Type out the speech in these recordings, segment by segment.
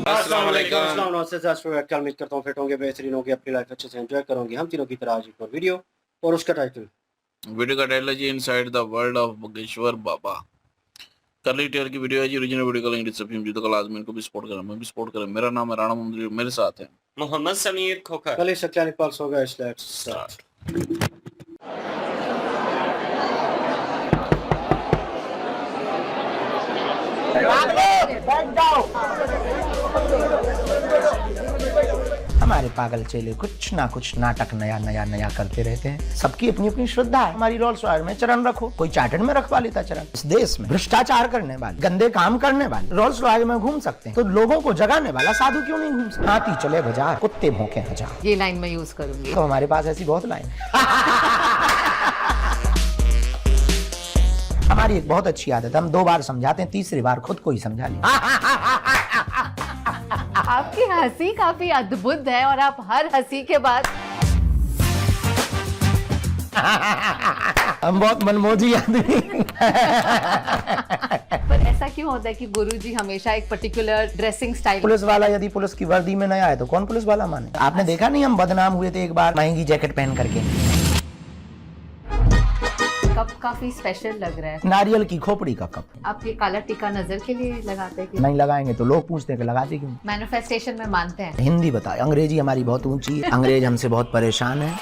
अस्सलाम वालेकुम। कल उम्मीद करता हूँ फिट होंगे, बेहतरीन होंगे, अपनी लाइफ अच्छे से एंजॉय करोगे। हम तीनों की तरह आज एक और वीडियो और उसका टाइटल वीडियो का टाइटल है जी inside the world of Bageshwar बाबा। करली टेयर की वीडियो है जी। ओरिजिनल वीडियो का लिंक डिस्क्रिप्शन में। तो कल आदमी को भी सपोर्ट करें, मैं भी सपोर्ट करें। मेरा नाम है राणा मुंदरी, मेरे साथ है मोहम्मद समीर खोखर। कल इस चैनल पल्स होगा, इसलिए स्टार्ट। हमारे पागल चेले कुछ ना कुछ नाटक नया नया नया करते रहते हैं। सबकी अपनी अपनी श्रद्धा है। हमारी रोल्स रॉयल में चरण रखो, कोई चार्टर्ड में रखवा लेता चरण। इस देश में भ्रष्टाचार करने वाले, गंदे काम करने वाले रोल्स रॉयल में घूम सकते हैं, तो लोगों को जगाने वाला साधु क्यों नहीं घूम सकता? हाथी चले बाजार, कुत्ते भौंके हजार। ये लाइन मैं यूज करूंगी। तो हमारे पास ऐसी बहुत लाइन हमारी एक बहुत अच्छी आदत है, हम 2 बार समझाते हैं, तीसरी बार खुद को ही समझा लें। आपकी हंसी काफी अद्भुत है और आप हर हंसी के बाद हम बहुत मनमोजी आदमी। पर ऐसा क्यों होता है कि गुरुजी हमेशा एक पर्टिकुलर ड्रेसिंग स्टाइल? पुलिस वाला यदि पुलिस की वर्दी में नया है तो कौन पुलिस वाला माने? आपने देखा नहीं, हम बदनाम हुए थे एक बार महंगी जैकेट पहन करके। कप काफी स्पेशल लग रहा है। नारियल की खोपड़ी का कप। आप ये काला टीका नजर के लिए लगाते हैं कि नहीं लगाएंगे तो लोग पूछते हैं कि लगाते क्यों? मैनिफेस्टेशन में मानते हैं? हिंदी बताए, अंग्रेजी हमारी बहुत ऊंची है, अंग्रेज हमसे बहुत परेशान है।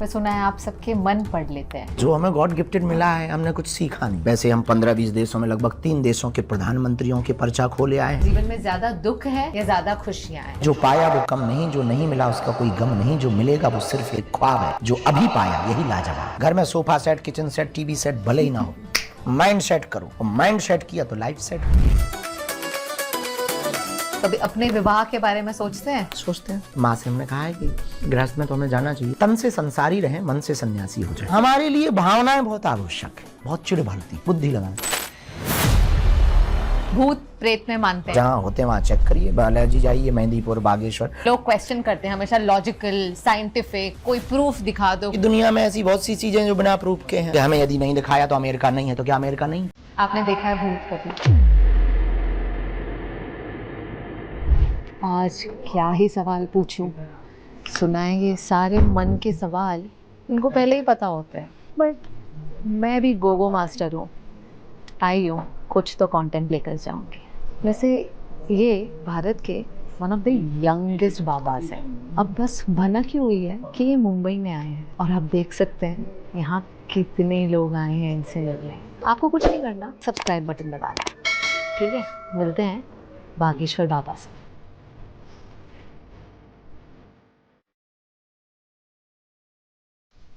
मैं सुना है आप सबके मन पढ़ लेते हैं। जो हमें गॉड गिफ्टेड मिला है, हमने कुछ सीखा नहीं। वैसे हम 15-20 देशों में लगभग 3 देशों के प्रधानमंत्रियों के पर्चा खोले आए हैं। जीवन में ज्यादा दुख है या ज्यादा खुशियाँ हैं? जो पाया वो कम नहीं, जो नहीं मिला उसका कोई गम नहीं, जो मिलेगा वो सिर्फ एक ख्वाब है, जो अभी पाया यही लाजवाब। घर में sofa set, kitchen set, TV set भले ही ना हो, माइंड सेट करो। माइंड सेट किया तो लाइफ सेट। कभी अपने विवाह के बारे में सोचते हैं? सोचते हैं। माँ से हमने कहा है कि गृहस्थ में तो हमें जाना चाहिए, तन से संसारी रहे, मन से सन्यासी हो जाए। हमारे लिए भावनाएं बहुत आवश्यक है, बहुत चिढ़ भरती, बुद्धि लगाना। भूत प्रेत में मानते हैं? जहाँ होते हैं वहाँ चेक करिए, बालाजी जाइए, मेहंदीपुर, बागेश्वर। लोग क्वेश्चन करते हैं हमेशा, लॉजिकल, साइंटिफिक, कोई प्रूफ दिखा दो। दुनिया में ऐसी बहुत सी चीजें जो बिना प्रूफ के हैं। हमें यदि नहीं दिखाया तो अमेरिका नहीं है, तो क्या अमेरिका नहीं? आपने देखा है भूत कभी? आज क्या ही सवाल पूछूं? सुनाएंगे सारे मन के सवाल, इनको पहले ही पता होता है। बट मैं भी गोगो मास्टर हूँ, आई हूँ कुछ तो कंटेंट लेकर जाऊंगी। वैसे ये भारत के वन ऑफ द यंगेस्ट बाबाज हैं। अब बस भनक ही हुई है कि ये मुंबई में आए हैं और आप देख सकते हैं यहाँ कितने लोग आए हैं इनसे मिलने। आपको कुछ नहीं करना, सब्सक्राइब बटन दबाना, ठीक है? मिलते हैं बागेश्वर बाबा से।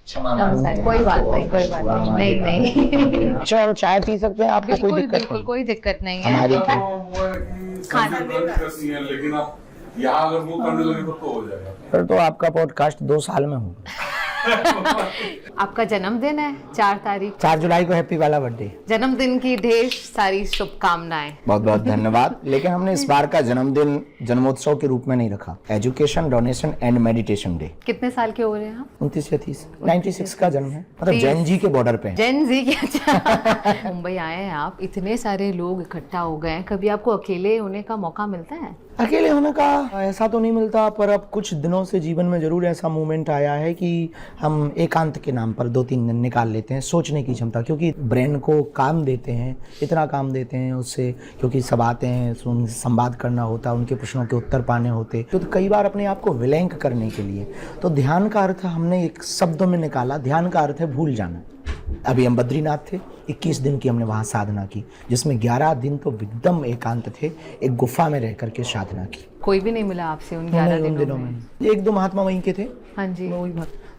कोई बात नहीं, कोई बात नहीं। नहीं चलो चाय पी सकते हैं, आपको कोई दिक्कत बिल्कुल कोई दिक्कत नहीं है। हमारी लेकिन आप यहाँ अगर वो करने लगे तो हो जाएगा। फिर तो आपका पॉडकास्ट 2 साल में होगा। आपका जन्मदिन है 4 तारीख, 4 जुलाई को हैप्पी वाला बर्थडे। जन्मदिन की ढेर सारी शुभकामनाएं। बहुत बहुत धन्यवाद। लेकिन हमने इस बार का जन्मदिन जन्मोत्सव के रूप में नहीं रखा, education, donation and meditation day. कितने साल के हो रहे हैं आप? 29 या 30, 96 का जन्म है, मतलब जैन जी के बॉर्डर पे। जैन जी के? अच्छा। मुंबई आए हैं आप, इतने सारे लोग इकट्ठा हो गए हैं, कभी आपको अकेले होने का मौका मिलता है? अकेले होने का ऐसा तो नहीं मिलता, पर अब कुछ दिनों से जीवन में जरूर ऐसा मोमेंट आया है कि हम एकांत के नाम पर 2-3 दिन निकाल लेते हैं सोचने की क्षमता, क्योंकि ब्रेन को काम देते हैं, इतना काम देते हैं उससे, क्योंकि सब आते हैं, उनसे संवाद करना होता है, उनके प्रश्नों के उत्तर पाने होते, तो कई बार अपने आप को विलैंक करने के लिए तो ध्यान का अर्थ हमने एक शब्दों में निकाला। ध्यान का अर्थ है भूल जाना। अभी हम बद्रीनाथ थे, 21 दिन की हमने वहाँ साधना की, जिसमें 11 दिन तो एकदम एकांत थे, एक गुफा में रह करके साधना की। कोई भी नहीं मिला आपसे उन 11 दिनों में? 1-2 महात्मा वहीं के थे। हाँ जी।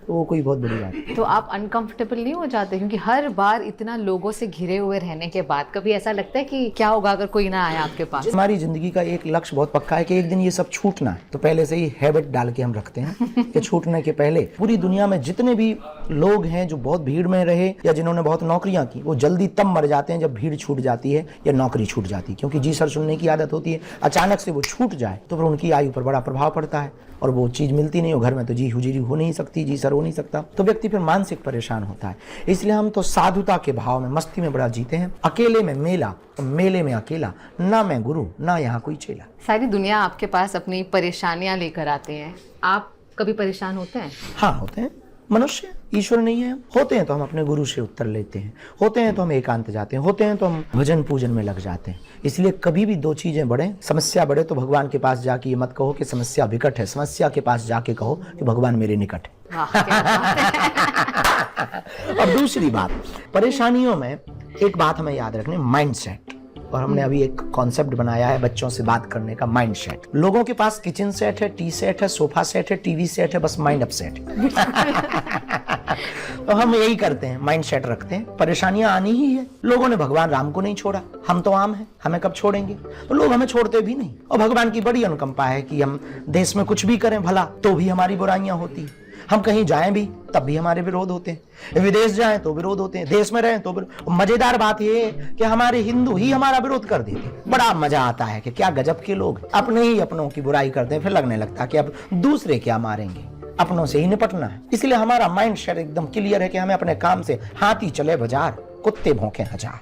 वो कोई बहुत बड़ी बात है। तो आप अनकंफर्टेबल नहीं हो जाते? क्योंकि हर बार इतना लोगों से घिरे हुए रहने के बाद कभी ऐसा लगता है कि क्या होगा अगर कोई ना आया आपके पास? हमारी जिंदगी का एक लक्ष्य बहुत पक्का है कि एक दिन ये सब छूटना है, तो पहले से ही हैबिट डाल के हम रखते हैं कि छूटने के पहले पूरी दुनिया में जितने भी लोग हैं जो बहुत भीड़ में रहे या जिन्होंने बहुत नौकरियां की, वो जल्दी तब मर जाते हैं जब भीड़ छूट जाती है या नौकरी छूट जाती है, क्योंकि जी सर सुनने की आदत होती है। अचानक से वो छूट जाए तो फिर उनकी आयु पर बड़ा प्रभाव पड़ता है और वो चीज़ मिलती नहीं हो। घर में तो जी हुजूरी हो नहीं सकती, जी सर हो नहीं सकता, तो व्यक्ति फिर मानसिक परेशान होता है। इसलिए हम तो साधुता के भाव में, मस्ती में बड़ा जीते हैं। अकेले में मेला, तो मेले में अकेला, ना मैं गुरु ना यहाँ कोई चेला। सारी दुनिया आपके पास अपनी परेशानियां लेकर आते हैं, आप कभी परेशान होते हैं? हाँ होते हैं, मनुष्य, ईश्वर नहीं है। होते हैं तो हम अपने गुरु से उत्तर लेते हैं, होते हैं तो हम एकांत जाते हैं, होते हैं तो हम भजन पूजन में लग जाते हैं। इसलिए कभी भी दो चीजें बढ़े, समस्या बढ़े तो भगवान के पास जाके ये मत कहो कि समस्या विकट है, समस्या के पास जाके कहो कि भगवान मेरे निकट है। वाह, क्या बात है। और दूसरी बात, परेशानियों में एक बात हमें याद रखनी, माइंड सेट। और हमने अभी एक कॉन्सेप्ट बनाया है बच्चों से बात करने का, माइंड सेट। लोगों के पास किचन सेट है, टी सेट है, सोफा सेट है, टीवी सेट है, बस माइंड अपसेट है। तो हम यही करते हैं, माइंड सेट रखते हैं। परेशानियां आनी ही है। लोगों ने भगवान राम को नहीं छोड़ा, हम तो आम हैं, हमें कब छोड़ेंगे? तो लोग हमें छोड़ते भी नहीं। और भगवान की बड़ी अनुकंपा है कि हम देश में कुछ भी करें भला तो भी हमारी बुराइयां होती हैं। हम कहीं जाएं भी तब भी हमारे विरोध होते हैं, विदेश जाएं तो विरोध होते हैं, देश में रहें तो मजेदार बात यह है कि हमारे हिंदू ही हमारा विरोध कर देते हैं। बड़ा मजा आता है कि क्या गजब के लोग अपने ही अपनों की बुराई करते हैं। फिर लगने लगता है कि अब दूसरे क्या मारेंगे, अपनों से ही निपटना है। इसलिए हमारा माइंड सेट एकदम क्लियर है कि हमें अपने काम से, हाथी चले बाजार, कुत्ते भौंके हजार।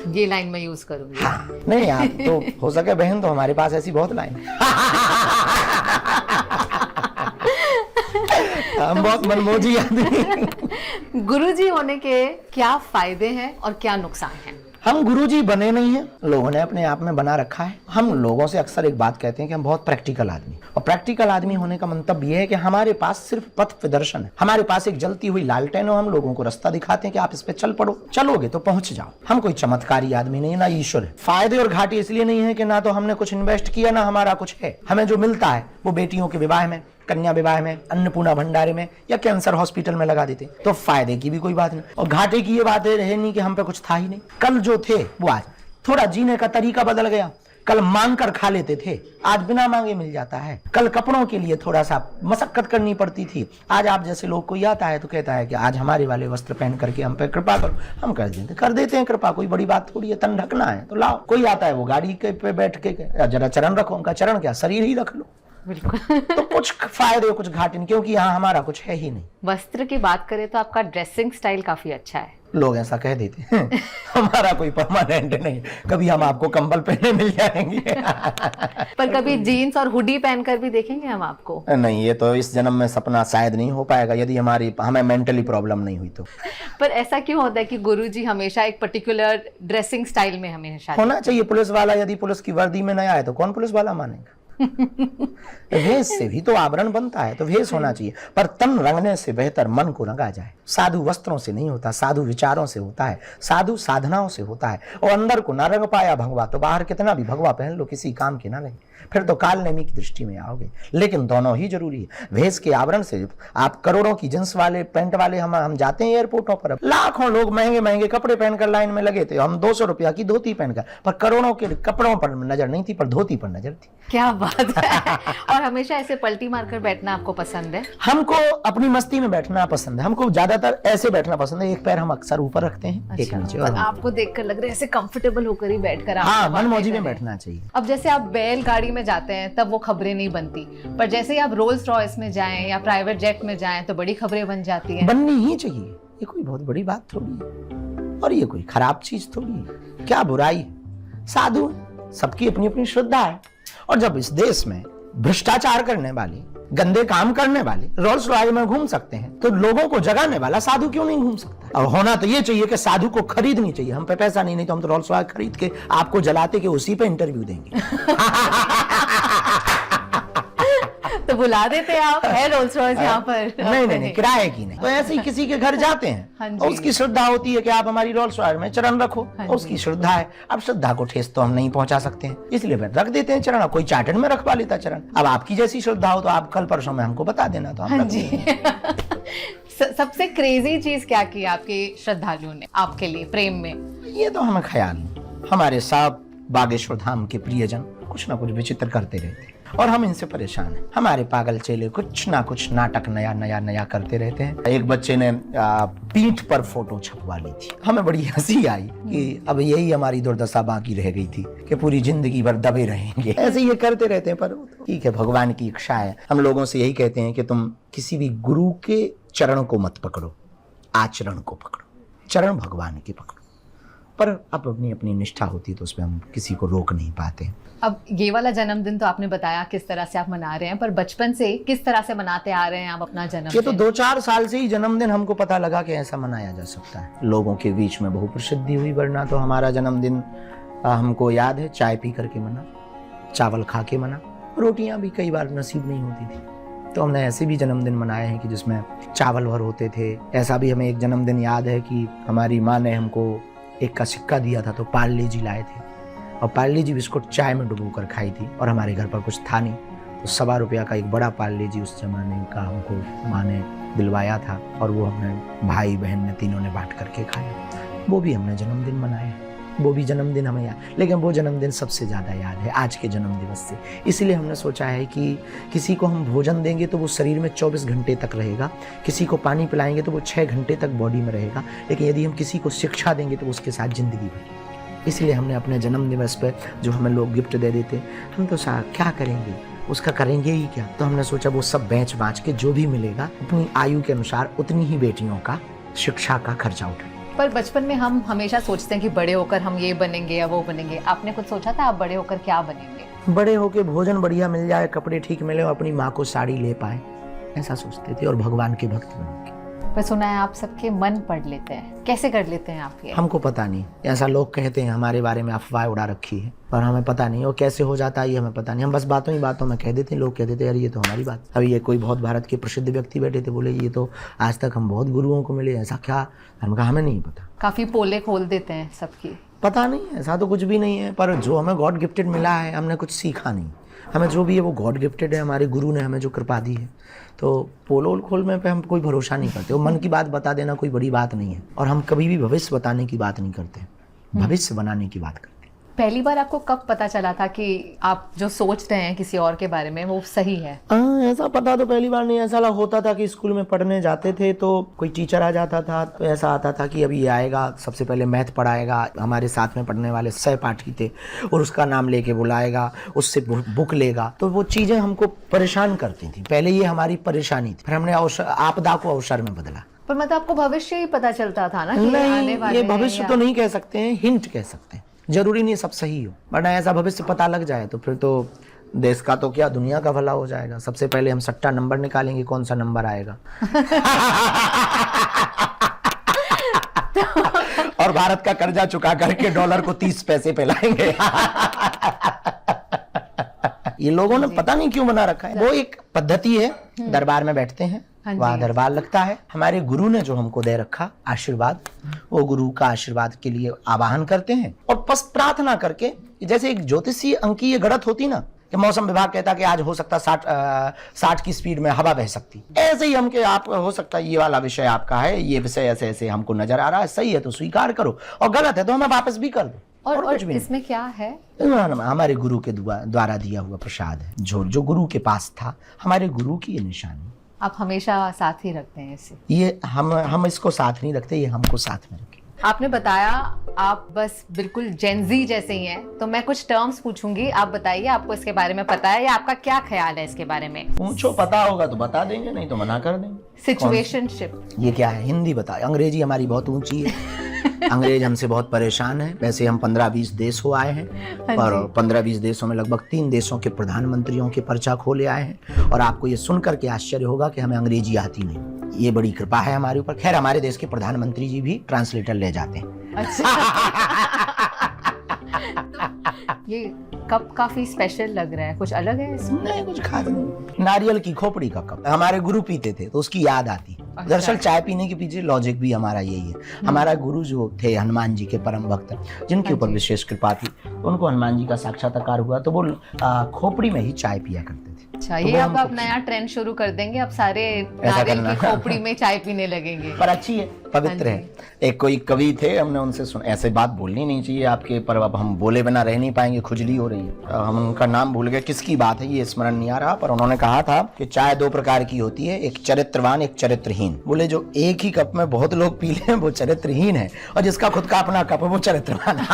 ये लाइन मैं यूज करूंगी। हाँ, नहीं आप तो हो सके बहन, तो हमारे पास ऐसी बहुत लाइन हम बहुत मनमोजी आदमी। गुरुजी होने के क्या फायदे हैं और क्या नुकसान हैं? हम गुरुजी बने नहीं हैं, लोगों ने अपने आप में बना रखा है। हम लोगों से अक्सर एक बात कहते हैं कि हम बहुत प्रैक्टिकल आदमी, और प्रैक्टिकल आदमी होने का मतलब यह है कि हमारे पास सिर्फ पथ प्रदर्शन है। हमारे पास एक जलती हुई लालटेन हो, हम लोगों को रास्ता दिखाते हैं कि आप इस पे चल पड़ो, चलोगे तो पहुंच जाओ। हम कोई चमत्कारी आदमी नहीं, ना ईश्वर है। फायदे और घाटे इसलिए नहीं है कि ना तो हमने कुछ इन्वेस्ट किया ना हमारा कुछ है। हमें जो मिलता है वो बेटियों के विवाह में, कन्या विवाह में, अन्नपूर्णा भंडारे में या कैंसर हॉस्पिटल में लगा देते, तो फायदे की भी कोई बात नहीं। और घाटे की ये बात है नहीं कि हम पे कुछ था ही नहीं। कल जो थे वो आज, थोड़ा जीने का तरीका बदल गया। कल मांग कर खा लेते थे, आज बिना मांगे मिल जाता है। कल कपड़ों के लिए थोड़ा सा मशक्कत करनी पड़ती थी, आज आप जैसे लोग कोई आता है तो कहता है कि आज हमारे वाले वस्त्र पहन करके हम पे कृपा करो, हम कर देते हैं कृपा। कोई बड़ी बात थोड़ी है, तन ढकना है तो लाओ। कोई आता है वो गाड़ी के पे बैठ के जरा चरण रखो, उनका चरण क्या, शरीर ही रख लो। बिल्कुल। तो कुछ फायदे कुछ घाटे नहीं, क्योंकि यहाँ हमारा कुछ है ही नहीं। वस्त्र की बात करें तो आपका ड्रेसिंग स्टाइल काफी अच्छा है। लोग ऐसा कह देते हैं। हमारा कोई परमानेंट नहीं, कभी हम आपको कंबल पहने मिल जाएंगे। पर कभी जीन्स और हुडी पहनकर भी देखेंगे हम आपको? नहीं, ये तो इस जन्म में सपना शायद नहीं हो पाएगा, यदि हमें मेंटली प्रॉब्लम नहीं हुई तो। पर ऐसा क्यों होता है कि गुरुजी हमेशा एक पर्टिकुलर ड्रेसिंग स्टाइल में हमेशा होना चाहिए? पुलिस वाला यदि पुलिस की वर्दी में नहीं आए तो कौन पुलिस वाला मानेगा? भेष से भी तो आवरण बनता है, तो भेष होना चाहिए। पर तन रंगने से बेहतर मन को रंगा जाए। साधु वस्त्रों से नहीं होता, साधु विचारों से होता है, साधु साधनाओं से होता है। और अंदर को ना रंग पाया भगवा तो बाहर कितना भी भगवा पहन लो, किसी काम के ना रहे, फिर तो काल नेमी की दृष्टि में आओगे। लेकिन दोनों ही जरूरी है। भेष के आवरण से आप करोड़ों की जींस वाले, पैंट वाले, हम जाते हैं एयरपोर्टों पर, लाखों लोग महंगे महंगे कपड़े पहनकर लाइन में लगे थे, हम 200 रुपया की धोती पहनकर, पर करोड़ों के कपड़ों पर नजर नहीं थी, पर धोती पर नजर थी। क्या बात है। और हमेशा ऐसे पलटी मारकर बैठना आपको पसंद है? हमको अपनी मस्ती में बैठना पसंद है। हमको ज्यादातर ऐसे बैठना पसंद है, एक पैर हम अक्सर ऊपर रखते हैं, एक नीचे। पर आपको देखकर लग रहा है ऐसे कंफर्टेबल होकर ही बैठकर आप हाँ, मनमौजी में बैठना चाहिए। अब जैसे आप बैलगाड़ी में जाते हैं तब वो खबरें नहीं बनती, पर जैसे ही आप रोल्स रॉयस में जाएं या प्राइवेट जेट में जाएं तो बड़ी खबरें बन जाती हैं। बननी ही चाहिए, ये कोई बहुत बड़ी बात थोड़ी है, और ये कोई खराब चीज थोड़ी है। क्या बुराई है? साधु सबकी अपनी अपनी श्रद्धा है। और जब इस देश में भ्रष्टाचार करने वाले, गंदे काम करने वाले रोल्स रॉयस में घूम सकते हैं, तो लोगों को जगाने वाला साधु क्यों नहीं घूम सकता? और होना तो ये चाहिए कि साधु को खरीदनी चाहिए। हम पे पैसा नहीं तो हम तो रोल्स रॉयस खरीद के आपको जलाते के उसी पे इंटरव्यू देंगे। तो बुला देते आप, है रोल्स रॉयस यहाँ पर? नहीं, किराए की नहीं। तो ऐसे ही किसी के घर जाते हैं और उसकी श्रद्धा होती है कि आप हमारी रोल्स रॉयस में चरण रखो, उसकी श्रद्धा है। अब श्रद्धा को ठेस तो हम नहीं पहुंचा सकते हैं, इसलिए फिर रख देते हैं चरण। कोई चार्टर्ड में रखवा लेता चरण। अब आपकी जैसी श्रद्धा हो तो आप कल परसों में हमको बता देना, तो हम रख देंगे। सबसे क्रेजी चीज क्या की आपके श्रद्धालुओं ने आपके लिए प्रेम में? ये तो हमें ख्याल नहीं। हमारे साथ बागेश्वर धाम के प्रियजन कुछ ना कुछ विचित्र करते रहते हैं। और हम इनसे परेशान हैं। हमारे पागल चेले कुछ ना कुछ नाटक नया नया नया करते रहते हैं। एक बच्चे ने पीठ पर फोटो छपवा ली थी। हमें बड़ी हंसी आई कि अब यही हमारी दुर्दशा बाकी रह गई थी कि पूरी जिंदगी भर दबे रहेंगे। ऐसे ये करते रहते हैं, पर ठीक है, भगवान की इच्छा है। हम लोगों से यही कहते हैं कि तुम किसी भी गुरु के चरण को मत पकड़ो, आचरण को पकड़ो। चरण भगवान के पकड़ो, पर अब अपनी अपनी निष्ठा होती है तो उसमें हम किसी को रोक नहीं पाते। अब ये वाला जन्मदिन तो आपने बताया किस तरह से आप मना रहे हैं, पर बचपन से किस तरह से मनाते आ रहे हैं आप अपना ये तो जन्मदिन? 2-4 साल से ही जन्मदिन हमको पता लगा कि ऐसा मनाया जा सकता है। लोगों के बीच में बहु प्रसिद्धि हुई, वरना तो हमारा जन्मदिन हमको याद है चाय पी करके मना, चावल खा के मना, रोटियां भी कई बार नसीब नहीं होती थी। तो हमने ऐसे भी जन्मदिन मनाए हैं कि जिसमें चावल भर होते थे। ऐसा भी हमें एक जन्मदिन याद है कि हमारी माँ ने हमको 1 का सिक्का दिया था, तो पार्ले जी लाए थे और पार्ले जी बिस्कुट चाय में डुबो कर खाई थी। और हमारे घर पर कुछ था नहीं, तो ₹1.25 का एक बड़ा पार्ले जी उस जमाने का हमको माँ ने दिलवाया था, और वो हमने भाई बहन ने तीनों ने बांट करके खाया। वो भी हमने जन्मदिन मनाया, वो भी जन्मदिन हमें याद, लेकिन वो जन्मदिन सबसे ज़्यादा याद है आज के जन्मदिवस से। इसलिए हमने सोचा है कि किसी को हम भोजन देंगे तो वो शरीर में 24 घंटे तक रहेगा, किसी को पानी पिलाएंगे तो वो 6 घंटे तक बॉडी में रहेगा, लेकिन यदि हम किसी को शिक्षा देंगे तो उसके साथ ज़िंदगी भर। इसलिए हमने अपने जन्मदिवस पर जो हमें लोग गिफ्ट दे देते, हम तो क्या करेंगे, उसका करेंगे ही क्या। तो हमने सोचा वो सब बेच बाँच के जो भी मिलेगा अपनी आयु के अनुसार उतनी ही बेटियों का शिक्षा का खर्चा उठाए। पर बचपन में हम हमेशा सोचते हैं कि बड़े होकर हम ये बनेंगे या वो बनेंगे। आपने कुछ सोचा था आप बड़े होकर क्या बनेंगे? बड़े होके भोजन बढ़िया मिल जाए, कपड़े ठीक मिले और अपनी माँ को साड़ी ले पाए, ऐसा सोचते थे, और भगवान के भक्त बन के। पर सुना है आप सबके मन पढ़ लेते हैं, कैसे कर लेते हैं आप ये? हमको पता नहीं, ऐसा लोग कहते हैं, हमारे बारे में अफवाह उड़ा रखी है, पर हमें पता नहीं वो कैसे हो जाता है, ये हमें पता नहीं। हम बस बातों ही बातों में कह देते हैं, लोग कह देते हैं यार ये तो हमारी बात। अभी ये कोई बहुत भारत के प्रसिद्ध व्यक्ति बैठे थे, बोले ये तो आज तक हम बहुत गुरुओं को मिले, ऐसा क्या? हमने कहा हमें नहीं पता। काफी पोले खोल देते हैं सबकी। पता नहीं, ऐसा तो कुछ भी नहीं है, पर जो हमें गॉड गिफ्टेड मिला है हमने कुछ सीखा नहीं। हमें जो भी है वो गॉड गिफ्टेड है, हमारे गुरु ने हमें जो कृपा दी है। तो पोल खोल में पे हम कोई भरोसा नहीं करते। वो मन की बात बता देना कोई बड़ी बात नहीं है, और हम कभी भी भविष्य बताने की बात नहीं करते, भविष्य बनाने की बात करते। पहली बार आपको कब पता चला था कि आप जो सोच रहे हैं किसी और के बारे में वो सही है? ऐसा पता तो पहली बार नहीं। ऐसा होता था कि स्कूल में पढ़ने जाते थे तो कोई टीचर आ जाता था, तो ऐसा आता था कि अभी ये आएगा, सबसे पहले मैथ पढ़ाएगा, हमारे साथ में पढ़ने वाले सहपाठी थे, और उसका नाम लेके बुलाएगा, उससे बुक लेगा। तो वो चीज़ें हमको परेशान करती थी। पहले ये हमारी परेशानी थी, फिर हमने आपदा को अवसर में बदला। पर मतलब आपको भविष्य ही पता चलता था ना कि नहीं, आने वाले ये भविष्य तो नहीं कह सकते हैं, हिंट कह सकते हैं। जरूरी नहीं सब सही हो, वरना ऐसा भविष्य पता लग जाए तो फिर तो देश का तो क्या दुनिया का भला हो जाएगा। सबसे पहले हम सट्टा नंबर निकालेंगे, कौन सा नंबर आएगा। और भारत का कर्जा चुका करके डॉलर को 30 पैसे पे लाएंगे। ये लोगों ने पता नहीं क्यों बना रखा है। वो एक पद्धति है, दरबार में बैठते हैं, वहाँ दरबार लगता है, हमारे गुरु ने जो हमको दे रखा आशीर्वाद, वो गुरु का आशीर्वाद के लिए आवाहन करते हैं, और बस प्रार्थना करके, जैसे एक ज्योतिषीय अंकीय गणित होती ना, कि मौसम विभाग कहता कि आज हो सकता 60 की स्पीड में हवा बह सकती, ऐसे ही हम के आप हो सकता है ये वाला विषय आपका है, ये विषय ऐसे ऐसे हमको नजर आ रहा है, सही है तो स्वीकार करो, और गलत है तो हमें वापस भी कर दो। और इसमें क्या है? हमारे गुरु के द्वारा दिया हुआ प्रसाद है, जो गुरु के पास था, हमारे गुरु की ये निशानी। आप हमेशा साथ ही रखते हैं इसे? ये हम इसको साथ नहीं रखते, ये हमको साथ में रखें। आपने बताया आप बस बिल्कुल जेनजी जैसे ही हैं, तो मैं कुछ टर्म्स पूछूंगी, आप बताइए आपको इसके बारे में पता है या आपका क्या ख्याल है इसके बारे में? पूछो, पता होगा तो बता देंगे, नहीं तो मना कर देंगे। सिचुएशनशिप ये क्या है? हिंदी बताए, अंग्रेजी हमारी बहुत ऊंची है। अंग्रेज हमसे बहुत परेशान है। वैसे हम 15-20 देश हो आए हैं, और 15-20 देशों में लगभग 3 देशों के प्रधानमंत्रियों के पर्चा खोले आए हैं, और आपको ये सुनकर के आश्चर्य होगा कि हमें अंग्रेजी आती नहीं। ये बड़ी कृपा है हमारे ऊपर। खैर, हमारे देश के प्रधानमंत्री जी भी ट्रांसलेटर ले जाते हैं। अच्छा। ये कप काफी स्पेशल लग रहा है, कुछ अलग है इसमें? नहीं, कुछ खास नहीं। नारियल की खोपड़ी का कप हमारे गुरु पीते थे तो उसकी याद आती। अच्छा। दरअसल चाय पीने के पीछे लॉजिक भी हमारा यही है। हमारा गुरु जो थे हनुमान जी के परम भक्त, जिनके ऊपर विशेष कृपा थी, उनको हनुमान जी का साक्षात्कार हुआ, तो वो खोपड़ी में ही चाय पिया करते थे। अच्छा, तो ये वो अब हमको आप नया ट्रेंड शुरू कर देंगे, अब सारे ऐसा नारियल करना। की खोपड़ी में चाय पीने लगेंगे। पर अच्छी है, पवित्र हाँ है। एक कोई कवि थे, हमने उनसे सुना, ऐसे बात बोलनी नहीं चाहिए आपके, पर अब हम बोले बिना रह नहीं पाएंगे, खुजली हो रही है। हम उनका नाम भूल गए, किसकी बात है ये स्मरण नहीं आ रहा, पर उन्होंने कहा था कि चाय दो प्रकार की होती है, एक चरित्रवान, एक चरित्रहीन। बोले जो एक ही कप में बहुत लोग पी ले वो चरित्रहीन है, और जिसका खुद का अपना कप है वो चरित्रवान।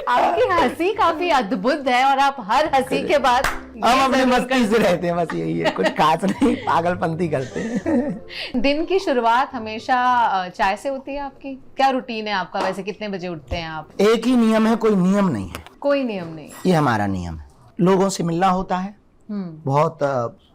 आपकी हंसी काफी अद्भुत है और आप हर हंसी के बाद हम अपनी मस्ती से रहते हैं, बस यही है, कुछ खास नहीं, पागलपंती करते हैं। दिन की शुरुआत हमेशा चाय से होती है आपकी? क्या रूटीन है आपका वैसे, कितने बजे उठते हैं आप? एक ही नियम है, कोई नियम नहीं है, कोई नियम नहीं। ये हमारा नियम है। लोगों से मिलना होता है, बहुत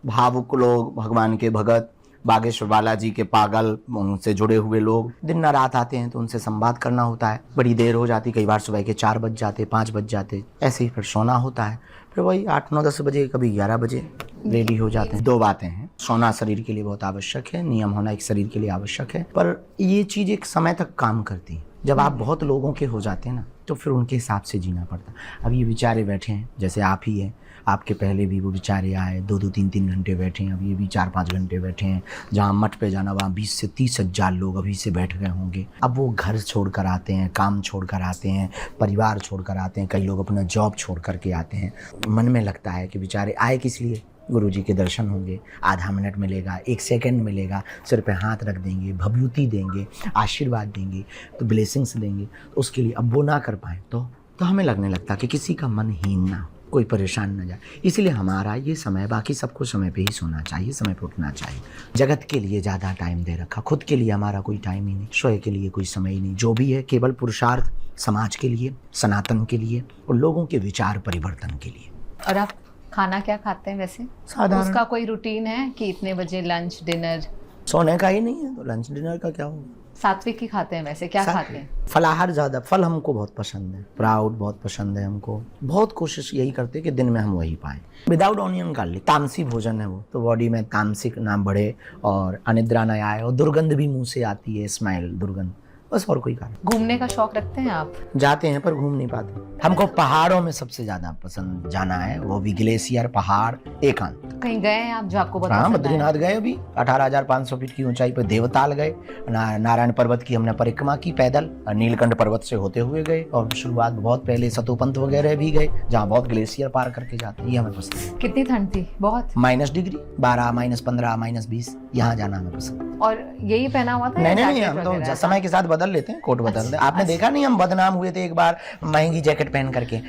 भावुक लोग, भगवान के भगत, बागेश्वर बालाजी के पागल, उनसे जुड़े हुए लोग दिन न रात आते हैं, तो उनसे संवाद करना होता है। बड़ी देर हो जाती, कई बार सुबह के 4 बज जाते, 5 बज जाते, ऐसे ही फिर सोना होता है। फिर वही 8, 9, 10 बजे, कभी 11 बजे रेडी हो जाते हैं। 2 बातें हैं, सोना शरीर के लिए बहुत आवश्यक है, नियम होना एक शरीर के लिए आवश्यक है, पर ये चीज़ एक समय तक काम करती है। जब आप बहुत लोगों के हो जाते हैं ना, तो फिर उनके हिसाब से जीना पड़ता है। अब ये बेचारे बैठे हैं, जैसे आप ही हैं, आपके पहले भी वो बेचारे आए, 2-2, 3-3 घंटे बैठे हैं, अब ये भी 4-5 घंटे बैठे हैं। जहाँ मठ पे जाना, वहाँ 20 से 30 हजार लोग अभी से बैठ गए होंगे। अब वो घर छोड़ कर आते हैं, काम छोड़ कर आते हैं, परिवार छोड़ कर आते हैं, कई लोग अपना जॉब छोड़ कर के आते हैं। मन में लगता है कि बेचारे आए किस लिए, गुरु जी के दर्शन होंगे, आधा मिनट मिलेगा, 1 सेकंड मिलेगा, सिर पे हाथ रख देंगे, भभूति देंगे, आशीर्वाद देंगे, तो ब्लेसिंग्स देंगे, तो उसके लिए अब वो ना कर पाए तो हमें लगने लगता कि किसी का मन हीन ना हो, कोई परेशान न जाए। इसलिए हमारा ये समय, बाकी सबको समय पे ही सोना चाहिए, समय पे उठना चाहिए। जगत के लिए ज़्यादा टाइम दे रखा, खुद के लिए हमारा कोई टाइम ही नहीं, स्वयं के लिए कोई समय ही नहीं। जो भी है केवल पुरुषार्थ समाज के लिए, सनातन के लिए और लोगों के विचार परिवर्तन के लिए। और आप खाना क्या खाते हैं वैसे? साधारण। उसका कोई रूटीन है कि इतने बजे लंच डिनर? सोने का ही नहीं है तो लंच डिनर का क्या होगा। सात्विक ही खाते हैं वैसे, क्या खाते हैं? फलाहार ज़्यादा, फल हमको बहुत पसंद है, स्प्राउट बहुत पसंद है हमको। बहुत कोशिश यही करते हैं कि दिन में हम वही पाएं, विदाउट ऑनियन गार्लिक। तामसी भोजन है वो, तो बॉडी में तामसिक ना बढ़े और अनिद्रा न आए, और दुर्गंध भी मुंह से आती है, स्मेल, दुर्गंध, बस और कोई कारण। घूमने का शौक रखते हैं आप? जाते हैं पर घूम नहीं पाते। हमको पहाड़ों में सबसे ज्यादा पसंद जाना है, वो भी ग्लेशियर, पहाड़, एकांत। कहीं गए हैं आप जो आपको बहुत हाँ, पसंद आया? बद्रीनाथ गए, अभी 18,500 फीट की ऊंचाई पर देवताल गए, नारायण पर्वत की हमने परिक्रमा की पैदल, नीलकंठ पर्वत से होते हुए गए, और शुरुआत बहुत पहले सतोपंथ वगैरह भी गए, जहाँ बहुत ग्लेशियर पार करके जाते हैं। ये हमें पसंद है। कितनी ठंड थी? बहुत? -डिग्री, -12, -15, -20, यहाँ जाना हमें पसंद। और यही पहना हुआ था? या नहीं, जैकेट हम तो वगैरह? समय के साथ बदल लेते हैं, कोट बदल दे। आपने देखा नहीं, हम बदनाम हुए थे एक बार महंगी जैकेट पहन करके।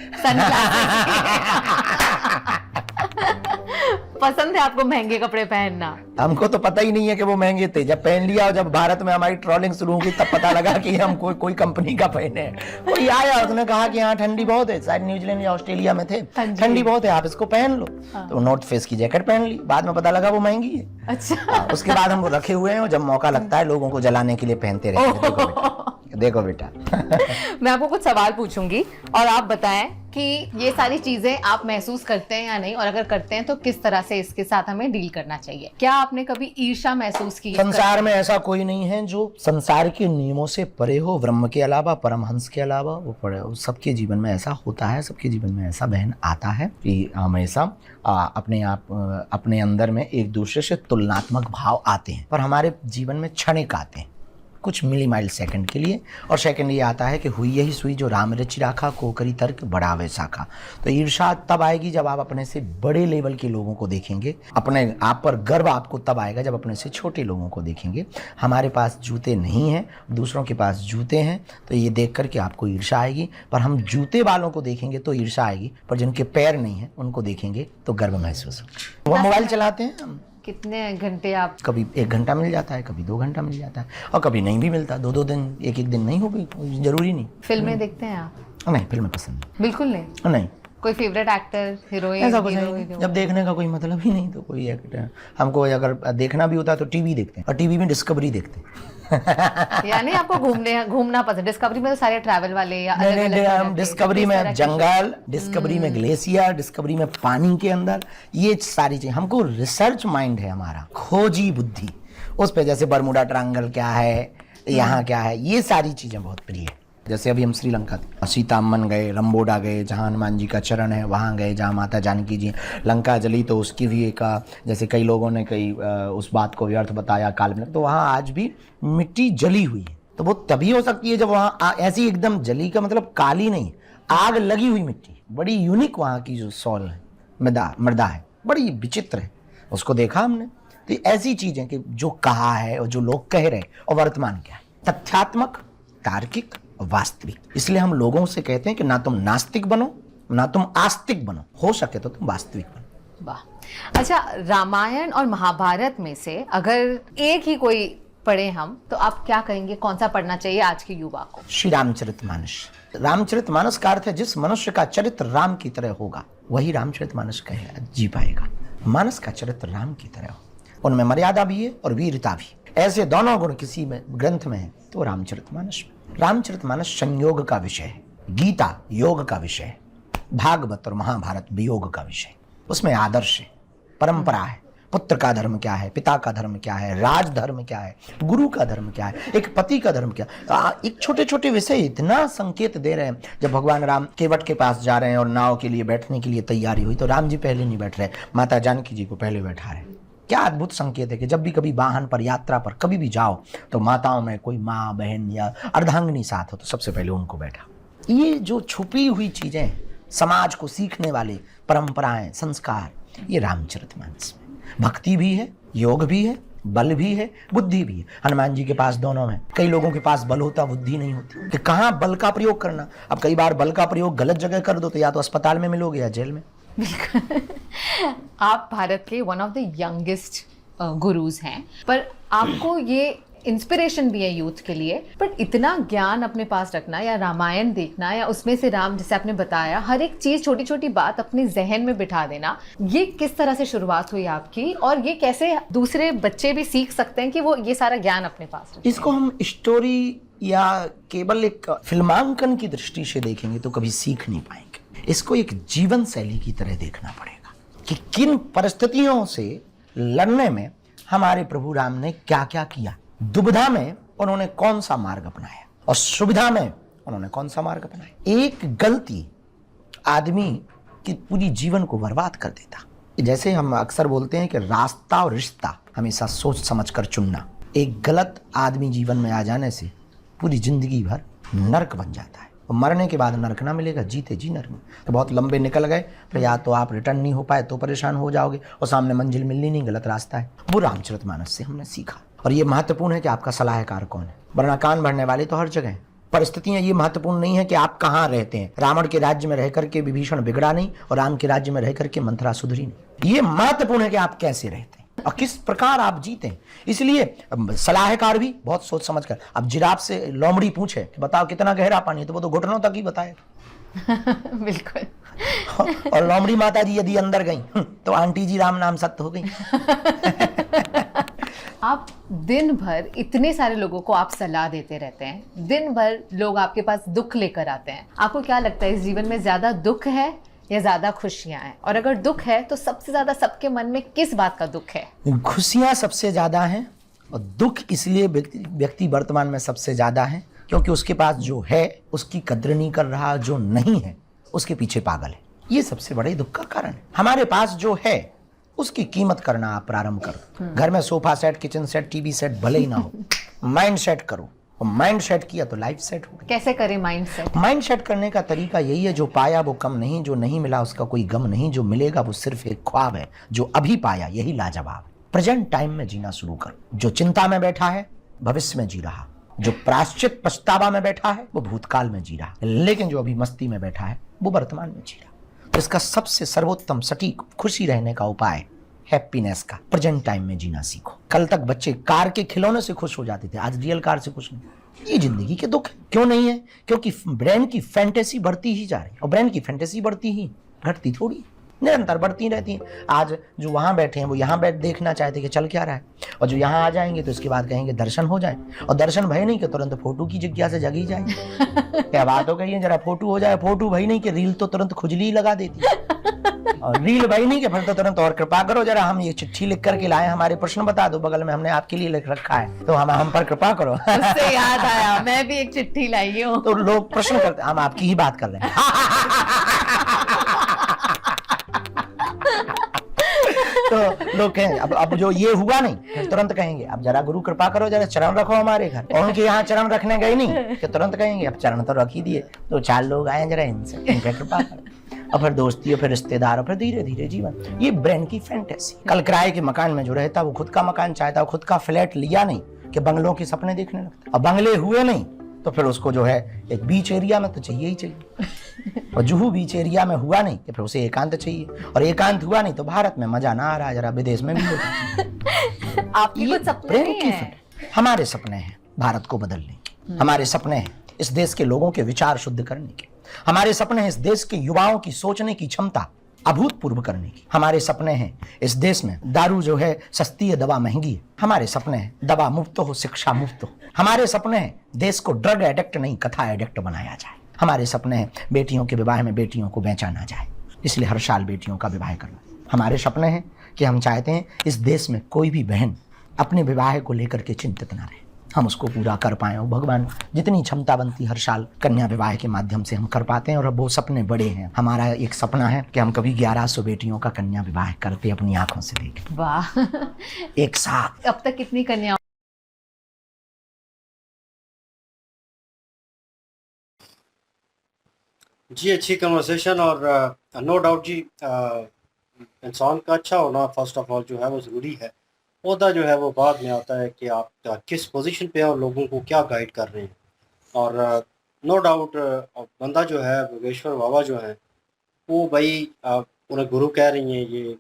पसंद है आपको महंगे कपड़े पहनना? हमको तो पता ही नहीं है कि वो महंगे थे, जब पहन लिया और जब भारत में हमारी ट्रॉलिंग शुरू हुई तब पता लगा कि हम कोई कंपनी का पहने हैं। कोई आया, उसने कहा कि यहाँ ठंडी बहुत है, शायद न्यूजीलैंड या ऑस्ट्रेलिया में थे, ठंडी बहुत है, आप इसको पहन लो। तो नॉर्थ फेस की जैकेट पहन ली, बाद में पता लगा वो महंगी है। अच्छा। उसके बाद हम रखे हुए हैं, और जब मौका लगता है लोगों को जलाने के लिए पहनते रहते हैं। देखो बेटा मैं आपको कुछ सवाल पूछूंगी और आप बताएं कि ये सारी चीजें आप महसूस करते हैं या नहीं, और अगर करते हैं तो किस तरह से इसके साथ हमें डील करना चाहिए। क्या आपने कभी ईर्ष्या महसूस की? संसार में ऐसा कोई नहीं है जो संसार के नियमों से परे हो, ब्रह्म के अलावा, परमहंस के अलावा वो परे हो। सबके जीवन में ऐसा होता है, सबके जीवन में ऐसा बहन आता है कि हमेशा अपने अंदर में एक दूसरे से तुलनात्मक भाव आते हैं, पर हमारे जीवन में क्षणिक आते हैं, कुछ मिली माइल सेकंड के लिए। और सेकंड ये आता है कि हुई यही सुई जो राम रचि राखा, को करी तर्क बढ़ावे शाखा। तो ईर्ष्या तब आएगी जब आप अपने से बड़े लेवल के लोगों को देखेंगे, अपने आप पर गर्व आपको तब आएगा जब अपने से छोटे लोगों को देखेंगे। हमारे पास जूते नहीं हैं, दूसरों के पास जूते हैं, तो ये देख करके आपको ईर्ष्या आएगी। पर हम जूते वालों को देखेंगे तो ईर्ष्या आएगी, पर जिनके पैर नहीं है उनको देखेंगे तो गर्व महसूस होगा। वो मोबाइल चलाते हैं हम। कितने घंटे आप? कभी 1 घंटा मिल जाता है, कभी 2 घंटा मिल जाता है, और कभी नहीं भी मिलता, 2-2 दिन, 1-1 दिन नहीं हो भी, जरूरी नहीं। फिल्में देखते हैं आप? नहीं, फिल्में पसंद बिल्कुल नहीं? नहीं। कोई फेवरेट एक्टर, हीरोइन? ऐसा कुछ नहीं, जब देखने का कोई मतलब ही नहीं तो कोई एक्टर। हमको अगर देखना भी होता है तो टीवी देखते हैं, और टीवी में डिस्कवरी देखते हैं। यानी आपको घूमना पसंद? डिस्कवरी में तो सारे ट्रैवल वाले या हम डिस्कवरी में जंगल, डिस्कवरी में ग्लेशियर, डिस्कवरी में पानी के अंदर, ये सारी चीजें। हमको रिसर्च माइंड है हमारा, खोजी बुद्धि उस पे, जैसे बरमुडा ट्रायंगल क्या है, यहाँ क्या है, ये सारी चीजें बहुत प्रिय है। जैसे अभी हम श्रीलंका थे, सीतामन गए, रंबोडा गए, जहाँ हनुमान जी का चरण है वहाँ गए, जहाँ माता जानकी जी। लंका जली तो उसकी भी एक जैसे कई लोगों ने कई उस बात को व्यर्थ बताया काल में, तो वहाँ आज भी मिट्टी जली हुई है। तो वो तभी हो सकती है जब वहाँ ऐसी एकदम जली का मतलब काली नहीं, आग लगी हुई मिट्टी। बड़ी यूनिक वहाँ की जो सॉल है, मृदा है, बड़ी विचित्र है। उसको देखा हमने। तो ऐसी चीजें कि जो कहा है और जो लोग कह रहे हैं और वर्तमान क्या है, तथ्यात्मक, तार्किक, वास्तविक। इसलिए हम लोगों से कहते हैं कि ना तुम नास्तिक बनो ना तुम आस्तिक बनो, हो सके तो तुम वास्तविक बनो। वाह। अच्छा, रामायण और महाभारत में से अगर एक ही कोई पढ़े हम, तो आप क्या कहेंगे कौन सा पढ़ना चाहिए आज के युवा को? श्री रामचरितमानस। रामचरितमानस का अर्थ है जिस मनुष्य का चरित्र राम की तरह होगा वही रामचरितमानस कहे जी पाएगा। मानस का चरित्र राम की तरह हो, उनमें मर्यादा भी है और वीरता भी। ऐसे दोनों गुण किसी में ग्रंथ में है तो रामचरितमानस में। रामचरितमानस संयोग का विषय है, गीता योग का विषय है, भागवत और महाभारत वियोग का विषय। उसमें आदर्श है, परंपरा है, पुत्र का धर्म क्या है, पिता का धर्म क्या है, राज धर्म क्या है, गुरु का धर्म क्या है, एक पति का धर्म क्या है। एक छोटे छोटे विषय इतना संकेत दे रहे हैं। जब भगवान राम केवट के पास जा रहे हैं और नाव के लिए बैठने के लिए तैयारी हुई तो राम जी पहले नहीं बैठ रहे, माता जानकी जी को पहले बैठा रहे। क्या अद्भुत संकेत है कि जब भी कभी वाहन पर, यात्रा पर कभी भी जाओ तो माताओं में कोई माँ, बहन या अर्धांगिनी साथ हो तो सबसे पहले उनको बैठा। ये जो छुपी हुई चीजें, समाज को सीखने वाले परंपराएं, संस्कार, ये रामचरितमानस में। भक्ति भी है, योग भी है, बल भी है, बुद्धि भी है। हनुमान जी के पास दोनों है। कई लोगों के पास बल होता, बुद्धि नहीं होती कि कहाँ बल का प्रयोग करना। अब कई बार बल का प्रयोग गलत जगह कर दो तो या तो अस्पताल में मिलोगे या जेल में। आप भारत के one of the youngest gurus हैं, पर आपको ये इंस्पिरेशन भी है यूथ के लिए, पर इतना ज्ञान अपने पास रखना या रामायण देखना या उसमें से राम, जैसे आपने बताया, हर एक चीज, छोटी छोटी बात अपने जहन में बिठा देना, ये किस तरह से शुरुआत हुई आपकी और ये कैसे दूसरे बच्चे भी सीख सकते हैं कि वो ये सारा ज्ञान अपने पास रखें? इसको हम स्टोरी या केवल एक फिल्मांकन की दृष्टि से देखेंगे तो कभी सीख नहीं पाएंगे। इसको एक जीवन शैली की तरह देखना पड़ेगा कि किन परिस्थितियों से लड़ने में हमारे प्रभु राम ने क्या क्या किया। दुविधा में उन्होंने कौन सा मार्ग अपनाया और सुविधा में उन्होंने कौन सा मार्ग अपनाया। एक गलती आदमी की पूरी जीवन को बर्बाद कर देता। जैसे हम अक्सर बोलते हैं कि रास्ता और रिश्ता हमेशा सोच समझ कर चुनना। एक गलत आदमी जीवन में आ जाने से पूरी जिंदगी भर नरक बन जाता है और मरने के बाद नरक ना मिलेगा, जीते जी नरक में। तो बहुत लंबे निकल गए फिर या तो आप रिटर्न नहीं हो पाए तो परेशान हो जाओगे और सामने मंजिल मिलनी नहीं, गलत रास्ता है। वो रामचरितमानस से हमने सीखा। और ये महत्वपूर्ण है कि आपका सलाहकार कौन है, वरना कान भरने वाले तो हर जगह हैं। परिस्थितियां ये महत्वपूर्ण नहीं है कि आप कहाँ रहते हैं। रावण के राज्य में रह करके विभीषण बिगड़ा नहीं और राम के राज्य में रह करके मंथरा सुधरी नहीं। ये महत्वपूर्ण है कि आप कैसे रहते हैं और किस प्रकार आप जीते हैं। इसलिए सलाहकार भी बहुत सोच समझ कर। अब जिराफ से लोमड़ी पूछे कि बताओ कितना गहरा पानी है तो वो तो घुटनों तक ही बताएगा। बिल्कुल। और लोमड़ी माता जी यदि अंदर गई तो आंटी जी राम नाम सत्य हो गई। आप दिन भर इतने सारे लोगों को आप सलाह देते रहते हैं, दिन भर लोग आपके पास दुख लेकर आते हैं। आपको क्या लगता है इस जीवन में ज्यादा दुख है या ज्यादा खुशियां हैं? और अगर दुख है तो सबसे ज्यादा सबके मन में किस बात का दुख है? खुशियां सबसे ज्यादा हैं और दुख इसलिए व्यक्ति वर्तमान में सबसे ज्यादा है क्योंकि उसके पास जो है उसकी कद्र नहीं कर रहा, जो नहीं है उसके पीछे पागल है। ये सबसे बड़े दुख का कारण है। हमारे पास जो है उसकी कीमत करना आप प्रारंभ करो। घर में sofa set, kitchen set, TV set भले ही ना हो, माइंड सेट करो। और माइंड सेट किया तो लाइफ सेट हो। कैसे करें माइंड सेट? माइंड सेट करने का तरीका यही है, जो पाया वो कम नहीं, जो नहीं मिला उसका कोई गम नहीं, जो मिलेगा वो सिर्फ एक ख्वाब है, जो अभी पाया यही लाजवाब। प्रेजेंट टाइम में जीना शुरू करो। जो चिंता में बैठा है भविष्य में जी रहा, जो प्रायश्चित पछतावा में बैठा है वो भूतकाल में जी रहा, लेकिन जो अभी मस्ती में बैठा है वो वर्तमान में जी रहा। तो इसका सबसे सर्वोत्तम सटीक खुशी रहने का उपाय हैप्पीनेस का, प्रेजेंट टाइम में जीना सीखो। कल तक बच्चे कार के खिलौने से खुश हो जाते थे, आज रियल कार से खुश नहीं। ये जिंदगी के दुख है। क्यों नहीं है? क्योंकि ब्रेन की फैंटेसी बढ़ती ही जा रही है और ब्रेन की फैंटेसी बढ़ती ही, घटती थोड़ी, निरंतर बढ़ती रहती है। आज जो वहां बैठे हैं वो यहाँ बैठ देखना चाहते कि चल क्या रहा है, और जो यहाँ आ जाएंगे तो इसके बाद कहेंगे दर्शन हो जाए, और दर्शन भय नहीं कि तुरंत फोटो की जिज्ञासा जगी जाएगी। क्या बात हो गई है, जरा फोटो हो जाए, फोटो भई नहीं कि रील तो तुरंत खुजली लगा देती है। और रील भाई नहीं कि फिर तो तुरंत और कृपा करो जरा, हम ये चिट्ठी लिख करके लाए, हमारे प्रश्न बता दो, बगल में हमने आपके लिए लिख रखा है, तो हम पर कृपा करो। उससे याद आया, मैं भी एक चिट्ठी लाई हूँ। तो लोग प्रश्न करते, हम आपकी ही बात कर रहे हैं। तो लोग कहेंगे अब जो ये हुआ नहीं, फिर तुरंत कहेंगे अब जरा गुरु कृपा करो, जरा चरण रखो हमारे घर। और उनके यहाँ चरण रखने गए नहीं कि तुरंत कहेंगे अब चरण तो रख ही दिए, तो 4 लोग आए, जरा इनसे इन पे कृपा करो। और फिर दोस्ती, और फिर रिश्तेदार, और फिर धीरे धीरे जीवन। ये ब्रेन की फैंटेसी। कल किराए के मकान में जो रहता वो खुद का मकान चाहता, खुद का फ्लैट लिया नहीं कि बंगलों के सपने देखने लगता। अब बंगले हुए नहीं तो फिर उसको जो है एक बीच एरिया में तो चाहिए ही चाहिए। और जुहू बीच एरिया में हुआ नहीं कि फिर उसे एकांत चाहिए, और एकांत हुआ नहीं तो भारत में मजा ना आ रहा, जरा विदेश में भी होता। आपके कुछ सपने नहीं है? हमारे सपने हैं भारत को बदलने के, हमारे सपने हैं इस देश के लोगों के विचार शुद्ध करने के, हमारे सपने हैं इस देश के युवाओं की सोचने की क्षमता अभूतपूर्व करने की, हमारे सपने हैं इस देश में दारू जो है सस्ती है, दवा महंगी है, हमारे सपने हैं दवा मुफ्त हो, शिक्षा मुफ्त हो, हमारे सपने हैं देश को ड्रग एडिक्ट नहीं कथा एडिक्ट बनाया जाए, हमारे सपने हैं बेटियों के विवाह में बेटियों को बेचा ना जाए, इसलिए हर साल बेटियों का विवाह करना। हमारे सपने हैं कि हम चाहते हैं इस देश में कोई भी बहन अपने विवाह को लेकर के चिंतित ना रहे, हम उसको पूरा कर पाए। और भगवान जितनी क्षमता बनती हर साल कन्या विवाह के माध्यम से हम कर पाते हैं। और अब वो सपने बड़े हैं। हमारा एक सपना है कि हम कभी 1100 बेटियों का कन्या विवाह करते अपनी आंखों से देखें, वाह। एक साथ। अब तक कितनी कन्या? जी अच्छी कन्वर्सेशन, और नो डाउट जी इंसान का अच्छा होना फर्स्ट ऑफ ऑल जो है वो ज़रूरी है। ओहदा जो है वो बाद में आता है कि आप किस पोजीशन पे हैं और लोगों को क्या गाइड कर रहे हैं। और नो डाउट बंदा जो है योगेश्वर बाबा जो है वो भाई उन्हें गुरु कह रही हैं ये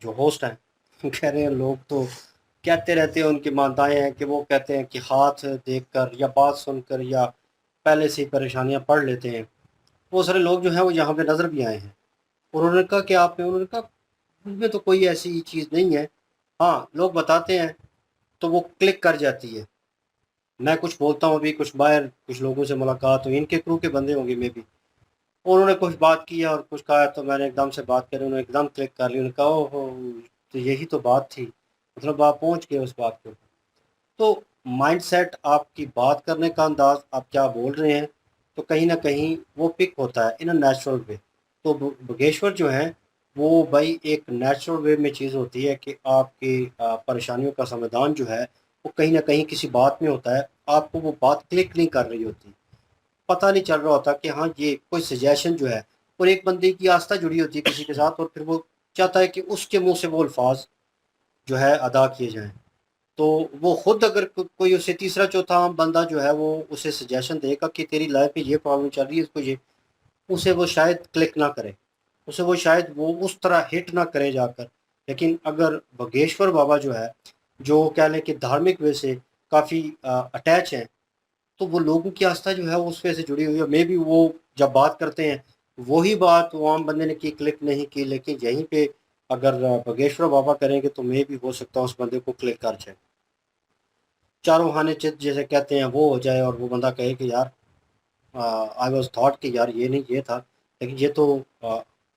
जो होस्ट हैं कह रहे हैं। लोग तो कहते रहते हैं, उनकी मान्यताएं हैं कि वो कहते हैं कि हाथ देखकर या बात सुनकर या पहले से ही परेशानियां पढ़ लेते हैं। वो सारे लोग जो हैं वो यहाँ पे नज़र भी आए हैं। और उन्होंने कहा कि आपने, उन्होंने कहा उसमें तो कोई ऐसी चीज़ नहीं है, हाँ लोग बताते हैं तो वो क्लिक कर जाती है। मैं कुछ बोलता हूँ, अभी कुछ बाहर कुछ लोगों से मुलाकात हुई, इनके क्रू के बंदे होंगे मे भी, उन्होंने कुछ बात की और कुछ कहा तो मैंने एकदम से बात करी, उन्होंने एकदम क्लिक कर ली। उन्होंने कहा ओहो तो यही तो बात थी, मतलब आप पहुँच गए उस बात के ऊपर। तो माइंडसेट, आपकी बात करने का अंदाज, आप क्या बोल रहे हैं, तो कहीं ना कहीं वो पिक होता है इन अ नेचुरल वे। तो बगेश्वर जो है वो भाई एक नेचुरल वे में चीज़ होती है कि आपकी परेशानियों का समाधान जो है वो कहीं ना कहीं किसी बात में होता है। आपको वो बात क्लिक नहीं कर रही होती, पता नहीं चल रहा होता कि हाँ ये कोई सजेशन जो है, और एक बंदे की आस्था जुड़ी होती है किसी के साथ, और फिर वो चाहता है कि उसके मुंह से वो अल्फाज जो है अदा किए जाएं। तो वो खुद अगर कोई उसे तीसरा चौथा आम बंदा जो है वो उसे सजेशन देगा कि तेरी लाइफ में ये प्रॉब्लम चल रही है, इसको ये, उसे वो शायद क्लिक ना करे, उसे वो शायद वो उस तरह हिट ना करे जाकर। लेकिन अगर बगेश्वर बाबा जो है, जो कह लें कि धार्मिक वे से काफ़ी अटैच हैं, तो वो लोगों की आस्था जो है उस वे से जुड़ी हुई है। मे भी वो जब बात करते हैं वही बात वो आम बंदे ने की, क्लिक नहीं की, लेकिन यहीं पे अगर बगेश्वर बाबा करेंगे तो मे भी हो सकता है उस बंदे को क्लिक कर जाए, चारों खाने चित जैसे कहते हैं वो हो जाए, और वो बंदा कहे कि यार आई वॉज थॉट कि यार ये नहीं ये था, लेकिन ये तो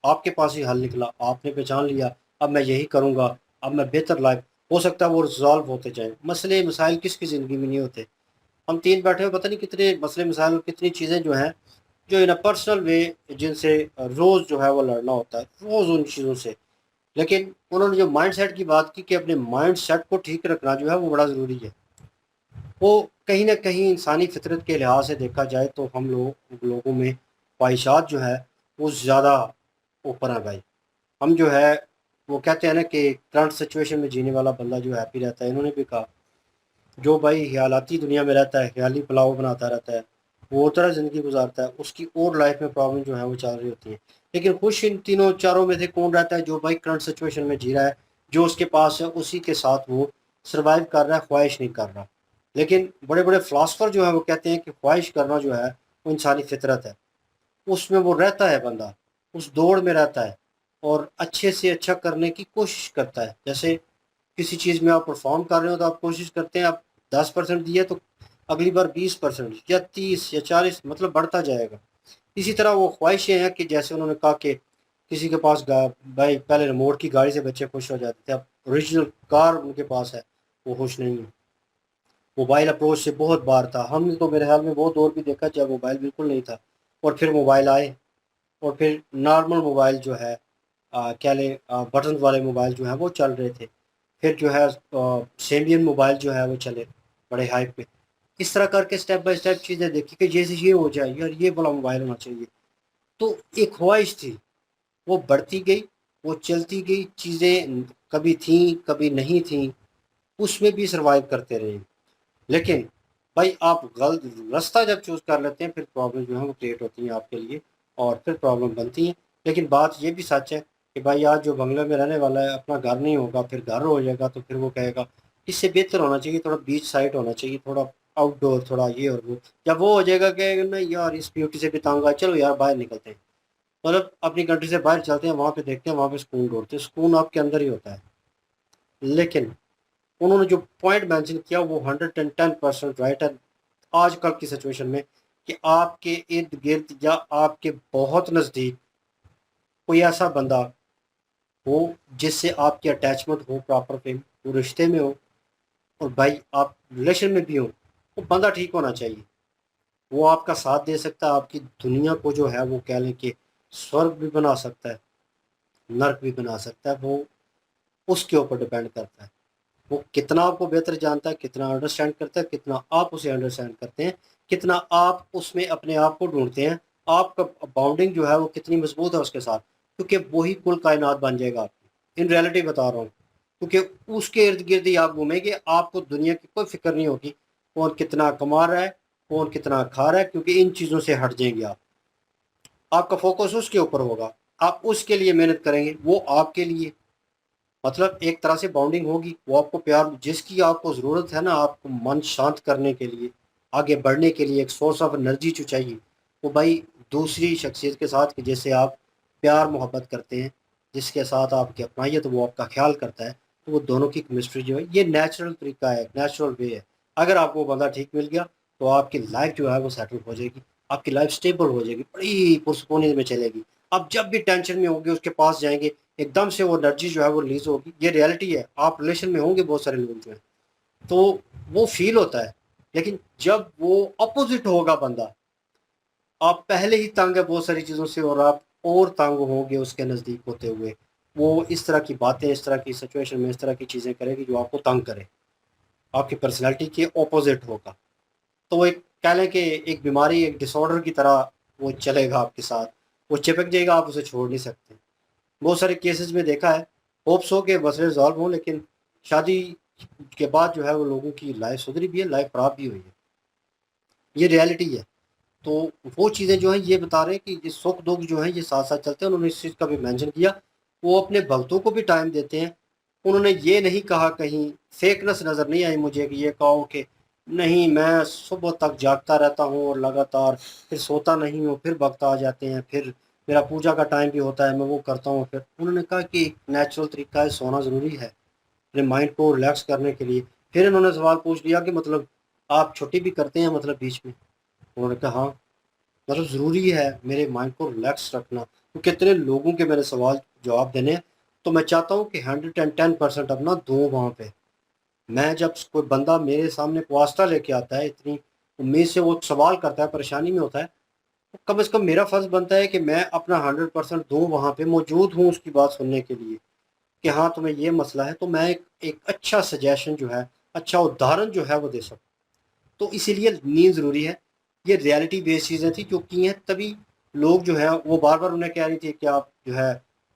आपके पास ही हल निकला, आपने पहचान लिया, अब मैं यही करूँगा, अब मैं बेहतर लाइफ, हो सकता है वो रिजॉल्व होते जाएँ। मसले मसाइल किसकी ज़िंदगी में नहीं होते। हम तीन बैठे हुए पता नहीं कितने मसले मसाइल और कितनी चीज़ें जो हैं जो इन अ पर्सनल वे जिनसे रोज़ जो है वो लड़ना होता है, रोज़ उन चीज़ों से। लेकिन उन्होंने जो माइंड सेट की बात की कि अपने माइंड सेट को ठीक रखना जो है वो बड़ा ज़रूरी है। वो कहीं ना कहीं इंसानी फितरत के लिहाज से देखा जाए तो हम लोगों में ख्वाहिशात जो है वो ज़्यादा ऊपर है भाई। हम जो है वो कहते हैं ना कि करंट सिचुएशन में जीने वाला बंदा जो हैप्पी रहता है, इन्होंने भी कहा जो भाई ख्यालाती दुनिया में रहता है, ख्याली पुलाव बनाता रहता है, वो उस तरह ज़िंदगी गुजारता है, उसकी और लाइफ में प्रॉब्लम जो है वो चल रही होती है। लेकिन खुश इन तीनों चारों में से कौन रहता है? जो भाई करंट सिचुएशन में जी रहा है, जो उसके पास है उसी के साथ वो सर्वाइव कर रहा है, ख्वाहिश नहीं कर रहा। लेकिन बड़े बड़े फ़िलासफ़र जो है वो कहते हैं कि ख्वाहिश करना जो है वो इंसानी फितरत है, उसमें वो रहता है बंदा, उस दौड़ में रहता है और अच्छे से अच्छा करने की कोशिश करता है। जैसे किसी चीज़ में आप परफॉर्म कर रहे हो तो आप कोशिश करते हैं, आप 10% दिए तो अगली बार 20% या 30 या 40 मतलब बढ़ता जाएगा। इसी तरह वो ख्वाहिशें हैं कि जैसे उन्होंने कहा कि किसी के पास भाई पहले रिमोट की गाड़ी से बच्चे खुश हो जाते थे, अब ओरिजिनल कार उनके पास है, वो खुश नहीं है। मोबाइल अप्रोच से बहुत बार था, हमने तो मेरे ख्याल में बहुत दौर भी देखा जब मोबाइल बिल्कुल नहीं था, और फिर मोबाइल आए, और फिर नॉर्मल मोबाइल जो है क्या ले बटन वाले मोबाइल जो है वो चल रहे थे, फिर जो है सेमियन मोबाइल जो है वो चले बड़े हाइप पे। इस तरह करके स्टेप बाय स्टेप चीज़ें देखी कि जैसे ये हो जाए यार, ये बड़ा मोबाइल होना चाहिए। तो एक ख्वाहिश थी, वो बढ़ती गई, वो चलती गई, चीज़ें कभी थी कभी नहीं थी, उसमें भी सर्वाइव करते रहे। लेकिन भाई आप गलत रास्ता जब चूज़ कर लेते हैं, फिर प्रॉब्लम जो है वो क्रिएट होती हैं आपके लिए, और फिर प्रॉब्लम बनती हैं। लेकिन बात ये भी सच है कि भाई आज जो बंगले में रहने वाला है, अपना घर नहीं होगा, फिर घर हो जाएगा, तो फिर वो कहेगा इससे बेहतर होना चाहिए, थोड़ा बीच साइड होना चाहिए, थोड़ा आउटडोर, थोड़ा ये और वो। जब वो हो जाएगा कि नहीं यार इस ब्यूटी से भी तंग आ, चलो यार बाहर निकलते हैं, मतलब अपनी कंट्री से बाहर चलते हैं, वहाँ पे देखते हैं, वहाँ पे सुकून ढूंढते हैं। सुकून आपके अंदर ही होता है। लेकिन उन्होंने जो पॉइंट मेंशन किया वो 110% राइट है आजकल की सिचुएशन में, कि आपके इर्द गिर्द या आपके बहुत नज़दीक कोई ऐसा बंदा हो जिससे आपकी अटैचमेंट हो, प्रॉपर पे वो रिश्ते में हो, और भाई आप रिलेशन में भी हो, वो बंदा ठीक होना चाहिए। वो आपका साथ दे सकता है, आपकी दुनिया को जो है वो कह लें कि स्वर्ग भी बना सकता है, नर्क भी बना सकता है। वो उसके ऊपर डिपेंड करता है, वो कितना आपको बेहतर जानता है, कितना अंडरस्टैंड करता है, कितना आप उसे अंडरस्टैंड करते हैं, कितना आप उसमें अपने आप को ढूंढते हैं, आपका बाउंडिंग जो है वो कितनी मजबूत है उसके साथ, क्योंकि वही कुल कायनात बन जाएगा आपकी। इन रियलिटी बता रहा हूँ, क्योंकि उसके इर्द गिर्द ही आप घूमेंगे, आपको दुनिया की कोई फिक्र नहीं होगी, कौन कितना कमा रहा है, कौन कितना खा रहा है, क्योंकि इन चीज़ों से हट जाएंगे आप। आपका फोकस उसके ऊपर होगा, आप उसके लिए मेहनत करेंगे, वो आपके लिए, मतलब एक तरह से बॉन्डिंग होगी। वो आपको प्यार, जिसकी आपको ज़रूरत है ना, आपको मन शांत करने के लिए, आगे बढ़ने के लिए एक सोर्स ऑफ एनर्जी जो चाहिए, वो भाई दूसरी शख्सियत के साथ कि जैसे आप प्यार मोहब्बत करते हैं, जिसके साथ आपकी अपनाइयत, वो आपका ख्याल करता है, तो वो दोनों की केमिस्ट्री जो है ये नेचुरल तरीका है, नेचुरल वे है। अगर आपको वो बंदा ठीक मिल गया तो आपकी लाइफ जो है वो सेटल हो जाएगी, आपकी लाइफ स्टेबल हो जाएगी, बड़ी पुरसकूनी में चलेगी। आप जब भी टेंशन में होंगे उसके पास जाएंगे, एकदम से वो एनर्जी जो है वो रिलीज होगी। ये रियलिटी है, आप रिलेशन में होंगे बहुत सारे लोग जो हैं, तो वो फील होता है। लेकिन जब वो अपोजिट होगा बंदा, आप पहले ही तंग है बहुत सारी चीज़ों से, और आप और तंग होंगे उसके नज़दीक होते हुए, वो इस तरह की बातें, इस तरह की सिचुएशन में इस तरह की चीज़ें करेगी जो आपको तंग करे, आपकी पर्सनैलिटी के ऑपोजिट होगा। तो वो एक कह लें कि एक बीमारी, एक डिसऑर्डर की तरह वो चलेगा आपके साथ, वो चिपक जाएगा, आप उसे छोड़ नहीं सकते। बहुत सारे केसेस में देखा है, होप्स हो के मसले रिजॉल्व हों, लेकिन शादी के बाद जो है वो लोगों की लाइफ सुधरी भी है, लाइफ ख़राब भी हुई है। ये रियलिटी है। तो वो चीज़ें जो हैं ये बता रहे हैं कि ये सुख दुख जो हैं ये साथ साथ चलते हैं। उन्होंने इस चीज़ का भी मेंशन किया, वो अपने भक्तों को भी टाइम देते हैं। उन्होंने ये नहीं कहा, कहीं फेकनेस नज़र नहीं आई मुझे कि ये कहो कि नहीं मैं सुबह तक जागता रहता हूँ और लगातार फिर सोता नहीं हूँ, फिर वक्त आ जाते हैं, फिर मेरा पूजा का टाइम भी होता है, मैं वो करता हूँ। फिर उन्होंने कहा कि एक नेचुरल तरीका है, सोना ज़रूरी है अपने माइंड को रिलैक्स करने के लिए। फिर इन्होंने सवाल पूछ लिया कि मतलब आप छुट्टी भी करते हैं मतलब बीच में? उन्होंने कहा हाँ, मतलब ज़रूरी है मेरे माइंड को रिलैक्स रखना। तो कितने लोगों के मेरे सवाल जवाब देने हैं, तो मैं चाहता हूँ कि 110% अपना दूँ वहाँ पे। मैं जब कोई बंदा मेरे सामने वास्ता लेके आता है, इतनी उम्मीद से वो सवाल करता है, परेशानी में होता है, तो कम से कम मेरा फ़र्ज़ बनता है कि मैं अपना 100% दूँ, वहाँ पे मौजूद हूँ उसकी बात सुनने के लिए, कि हाँ तुम्हें ये मसला है, तो मैं एक अच्छा सजेशन जो है, अच्छा उदाहरण जो है वो दे सकूँ। तो इसीलिए नींद ज़रूरी है। ये रियलिटी बेस्ड चीज़ें थी जो की हैं, तभी लोग जो हैं वो बार-बार उन्हें कह रही थी कि आप जो है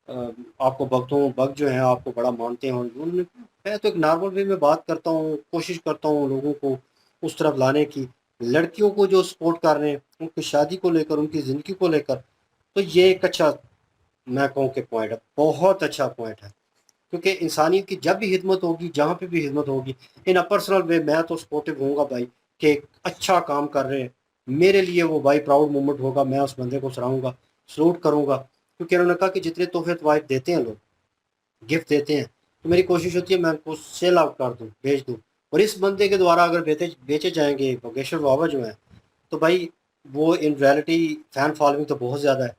अ, आपको भक्त जो हैं आपको बड़ा मानते हैं, और उन्होंने, मैं तो एक नॉर्मल वे में बात करता हूँ, कोशिश करता हूँ लोगों को उस तरफ लाने की। लड़कियों को जो सपोर्ट कर रहे हैं, उनकी शादी को लेकर, उनकी ज़िंदगी को लेकर, तो ये एक अच्छा, मैं कहूँ कि पॉइंट है, बहुत अच्छा पॉइंट है। क्योंकि इंसानियत की जब भी खिदमत होगी, जहाँ पे भी खिदमत होगी, इन अ पर्सनल वे मैं तो सपोर्टिव होऊंगा भाई, कि एक अच्छा काम कर रहे हैं, मेरे लिए वो भाई प्राउड मोमेंट होगा, मैं उस बंदे को सराहूंगा, सलूट करूंगा। क्योंकि उन्होंने कहा कि जितने तोहफे तवाइफ देते हैं लोग, गिफ्ट देते हैं, तो मेरी कोशिश होती है मैं उनको सेल आउट कर दूँ, बेच दूँ। और इस बंदे के द्वारा अगर बेचे बेचे जाएंगे भोगेश्वर बाबा जो है, तो भाई वो इन रियलिटी फ़ैन फॉलोइंग तो बहुत ज़्यादा है।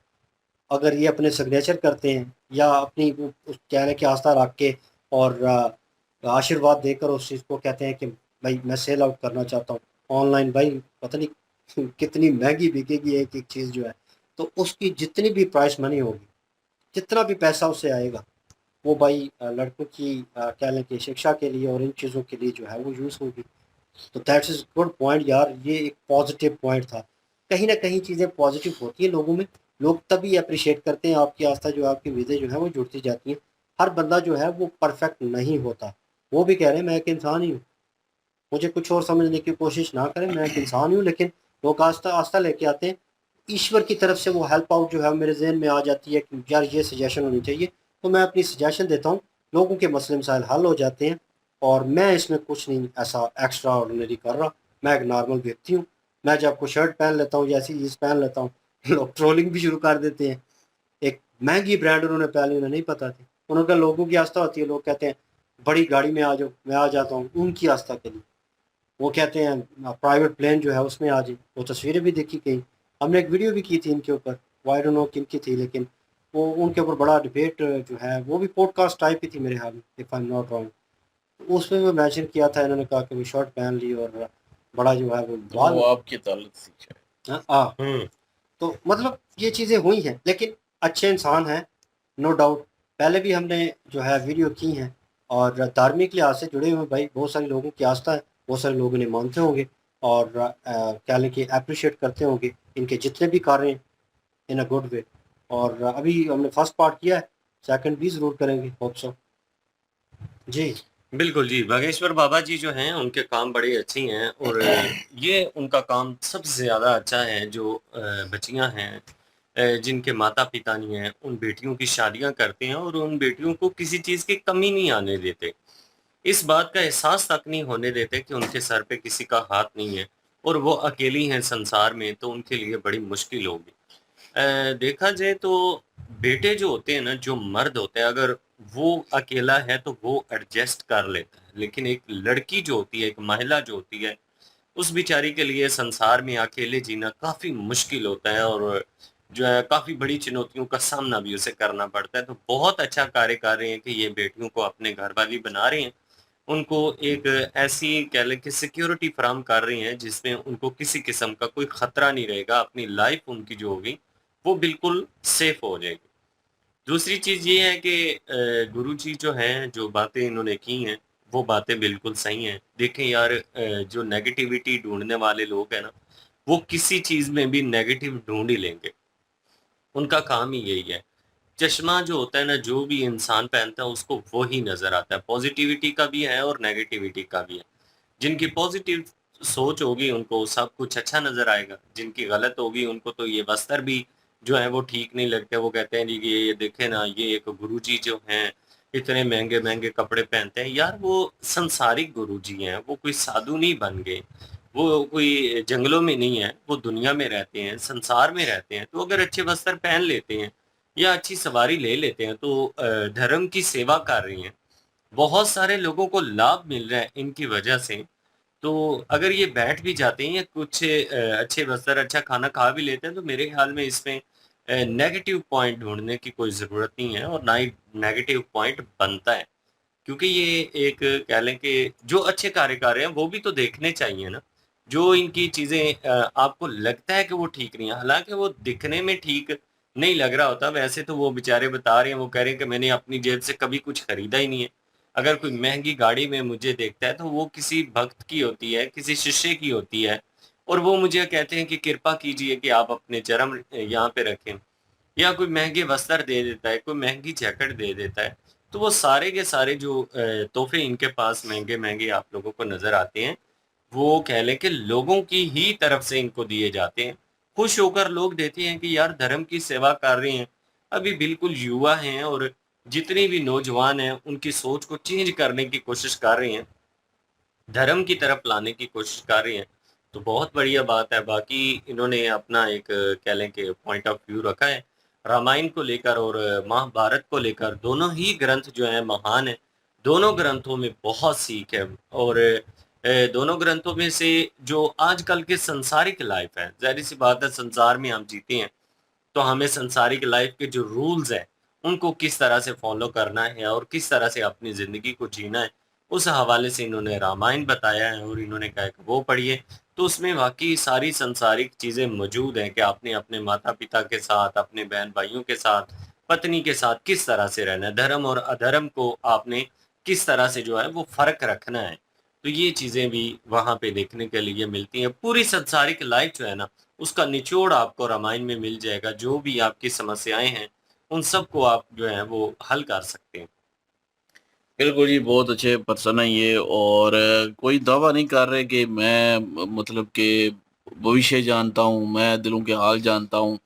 अगर ये अपने सिग्नेचर करते हैं या अपनी उस कहने की आस्था रख के और आशीर्वाद देकर उस चीज़ को कहते हैं कि भाई मैं सेल आउट करना चाहता हूँ ऑनलाइन, भाई पता नहीं कितनी महंगी बिकेगी एक एक चीज़ जो है। तो उसकी जितनी भी प्राइस मनी होगी, जितना भी पैसा उससे आएगा, वो भाई लड़कों की कह लें कि शिक्षा के लिए और इन चीज़ों के लिए जो है वो यूज़ होगी। तो दैट्स इज़ गुड पॉइंट यार, ये एक पॉजिटिव पॉइंट था। कहीं न कहीं चीज़ें पॉजिटिव होती हैं लोगों में, लोग तभी एप्रिशिएट करते हैं आपकी आस्था जो है, आपकी उम्मीदें जो हैं वो जुड़ती जाती हैं। हर बंदा जो है वो परफेक्ट नहीं होता। वो भी कह रहे हैं मैं एक इंसान ही हूँ, मुझे कुछ और समझने की कोशिश ना करें, मैं एक इंसान ही हूँ। लेकिन लोग आस्था आस्था लेके आते हैं, ईश्वर की तरफ से वो हेल्प आउट जो है मेरे ज़हन में आ जाती है कि यार ये सजेशन होनी चाहिए, तो मैं अपनी सजेशन देता हूँ, लोगों के मसले मसाइल हल हो जाते हैं। और मैं इसमें कुछ नहीं ऐसा एक्स्ट्रा ऑर्डिनरी कर रहा, मैं एक नॉर्मल व्यक्ति हूँ। मैं जब कोई शर्ट पहन लेता हूँ या ऐसी चीज़ पहन लेता हूँ, लोग ट्रोलिंग भी शुरू कर देते हैं। एक महंगी ब्रांड उन्होंने पहनी, उन्हें नहीं पता थी। उन्होंने कहा लोगों की आस्था होती है, लोग कहते हैं बड़ी गाड़ी में आ जाओ, मैं आ जाता हूँ उनकी आस्था के लिए। वो कहते हैं प्राइवेट प्लेन जो है उसमें आ जाए, वो तस्वीरें भी देखी कहीं, हमने एक वीडियो भी की थी इनके ऊपर, वो आई डोंट नो किन की थी, लेकिन वो उनके ऊपर बड़ा डिबेट जो है, वो भी पॉडकास्ट टाइप ही थी मेरे ख्याल में, if I am not wrong. उसमें मैं मेंशन किया था, इन्होंने कहा कि वो शर्ट पहन ली और बड़ा जो है वो तो बाल। वो आपकी ताल्लुक थी शायद। तो मतलब ये चीज़ें हुई हैं, लेकिन अच्छे इंसान हैं, नो डाउट। पहले भी हमने जो है वीडियो की हैं और धार्मिक लिहाज से जुड़े हुए भाई बहुत सारे लोगों की आस्था है, बहुत सारे लोग इन्हें मानते होंगे और क्या लें कि अप्रिशिएट करते होंगे इनके जितने भी कार्य हैं इन अ गुड वे। और अभी हमने फर्स्ट पार्ट किया है, सेकंड भी ज़रूर करेंगे, होप सो। जी। बिल्कुल जी, बागेश्वर बाबा जी जो हैं उनके काम बड़े अच्छे हैं और ये उनका काम सबसे ज़्यादा अच्छा है जो बच्चियाँ हैं जिनके माता-पिता नहीं हैं, उन बेटियों की शादियाँ करते हैं और उन बेटियों को किसी चीज़ की कमी नहीं आने देते। इस बात का एहसास तक नहीं होने देते कि उनके सर पे किसी का हाथ नहीं है और वो अकेली हैं संसार में, तो उनके लिए बड़ी मुश्किल होगी। देखा जाए तो बेटे जो होते हैं ना, जो मर्द होते हैं, अगर वो अकेला है तो वो एडजस्ट कर लेता है, लेकिन एक लड़की जो होती है, एक महिला जो होती है, उस बेचारी के लिए संसार में अकेले जीना काफ़ी मुश्किल होता है और जो है काफ़ी बड़ी चुनौतियों का सामना भी उसे करना पड़ता है। तो बहुत अच्छा कार्य कर रहे हैं कि ये बेटियों को अपने घरवाली बना रहे हैं। उनको एक ऐसी कह लें कि सिक्योरिटी फराहम कर रही हैं जिसमें उनको किसी किस्म का कोई खतरा नहीं रहेगा, अपनी लाइफ उनकी जो होगी वो बिल्कुल सेफ हो जाएगी। दूसरी चीज़ ये है कि गुरुजी जो हैं, जो बातें इन्होंने की हैं, वो बातें बिल्कुल सही हैं। देखें यार जो नेगेटिविटी ढूँढने वाले लोग हैं ना, वो किसी चीज़ में भी नेगेटिव ढूँढ ही लेंगे। उनका काम ही यही है। चश्मा जो होता है ना, जो भी इंसान पहनता है उसको वो ही नज़र आता है। पॉज़िटिविटी का भी है और नेगेटिविटी का भी है। जिनकी पॉज़िटिव सोच होगी उनको सब कुछ अच्छा नज़र आएगा, जिनकी गलत होगी उनको तो ये वस्त्र भी जो है वो ठीक नहीं लगते। वो कहते हैं जी कि ये देखें ना, ये एक गुरुजी जो हैं, इतने महँगे-महँगे कपड़े पहनते हैं। यार वो संसारिक गुरुजी हैं, वो कोई साधु नहीं बन गए। वो कोई जंगलों में नहीं है, वो दुनिया में रहते हैं, संसार में रहते हैं। तो अगर अच्छे वस्त्र पहन लेते हैं या अच्छी सवारी ले लेते हैं तो धर्म की सेवा कर रही हैं। बहुत सारे लोगों को लाभ मिल रहा है इनकी वजह से। तो अगर ये बैठ भी जाते हैं या कुछ अच्छे वस्त्र, अच्छा खाना खा भी लेते हैं तो मेरे ख़्याल में इसमें नेगेटिव पॉइंट ढूँढने की कोई ज़रूरत नहीं है और ना ही नेगेटिव पॉइंट बनता है। क्योंकि ये एक कह लें कि जो अच्छे कार्य कर रहे हैं वो भी तो देखने चाहिए ना। जो इनकी चीज़ें आपको लगता है कि वो ठीक नहीं है, हालाँकि वो दिखने में ठीक नहीं लग रहा होता, वैसे तो वो बेचारे बता रहे हैं, वो कह रहे हैं कि मैंने अपनी जेब से कभी कुछ खरीदा ही नहीं है। अगर कोई महँगी गाड़ी में मुझे देखता है तो वो किसी भक्त की होती है, किसी शिष्य की होती है और वो मुझे कहते हैं कि कृपा कीजिए कि आप अपने चरण यहाँ पे रखें। या कोई महँगे वस्त्र दे देता है, कोई महँगी जैकेट दे देता है। तो वो सारे के सारे जो तोहफ़े इनके पास महँगे-महँगे आप लोगों को नज़र आते हैं, वो कह लें कि लोगों की ही तरफ से इनको दिए जाते हैं। खुश होकर लोग देते हैं कि यार धर्म की सेवा कर रहे हैं। अभी बिल्कुल युवा हैं और जितने भी नौजवान हैं, उनकी सोच को चेंज करने की कोशिश कर रहे हैं, धर्म की तरफ लाने की कोशिश कर रहे हैं, तो बहुत बढ़िया बात है। बाकी इन्होंने अपना एक कह लें कि पॉइंट ऑफ व्यू रखा है, रामायण को लेकर और महाभारत को लेकर। दोनों ही ग्रंथ जो हैं महान हैं, दोनों ग्रंथों में बहुत सीख है और दोनों ग्रंथों में से जो आजकल के संसारिक लाइफ है, ज़ाहिर-सी बात है संसार में हम जीते हैं, तो हमें संसारिक लाइफ के जो रूल्स हैं उनको किस तरह से फॉलो करना है और किस तरह से अपनी ज़िंदगी को जीना है, उस हवाले से इन्होंने रामायण बताया है और इन्होंने कहा कि वो पढ़िए। तो उसमें वाक़ई सारी संसारिक चीज़ें मौजूद हैं कि आपने अपने माता-पिता के साथ, अपने बहन-भाइयों के साथ, पत्नी के साथ किस तरह से रहना है, धर्म और अधर्म को आपने किस तरह से जो है वो फ़र्क रखना है। तो ये चीज़ें भी वहाँ पे देखने के लिए मिलती हैं। पूरी संसारिक लाइफ़ जो है ना, उसका निचोड़ आपको रामायण में मिल जाएगा। जो भी आपकी समस्याएँ हैं, उन सबको आप जो है वो हल कर सकते हैं। बिल्कुल जी, बहुत अच्छे पर्सन हैं ये और कोई दावा नहीं कर रहे कि मैं मतलब कि भविष्य जानता हूँ, मैं दिलों के हाल जानता हूँ।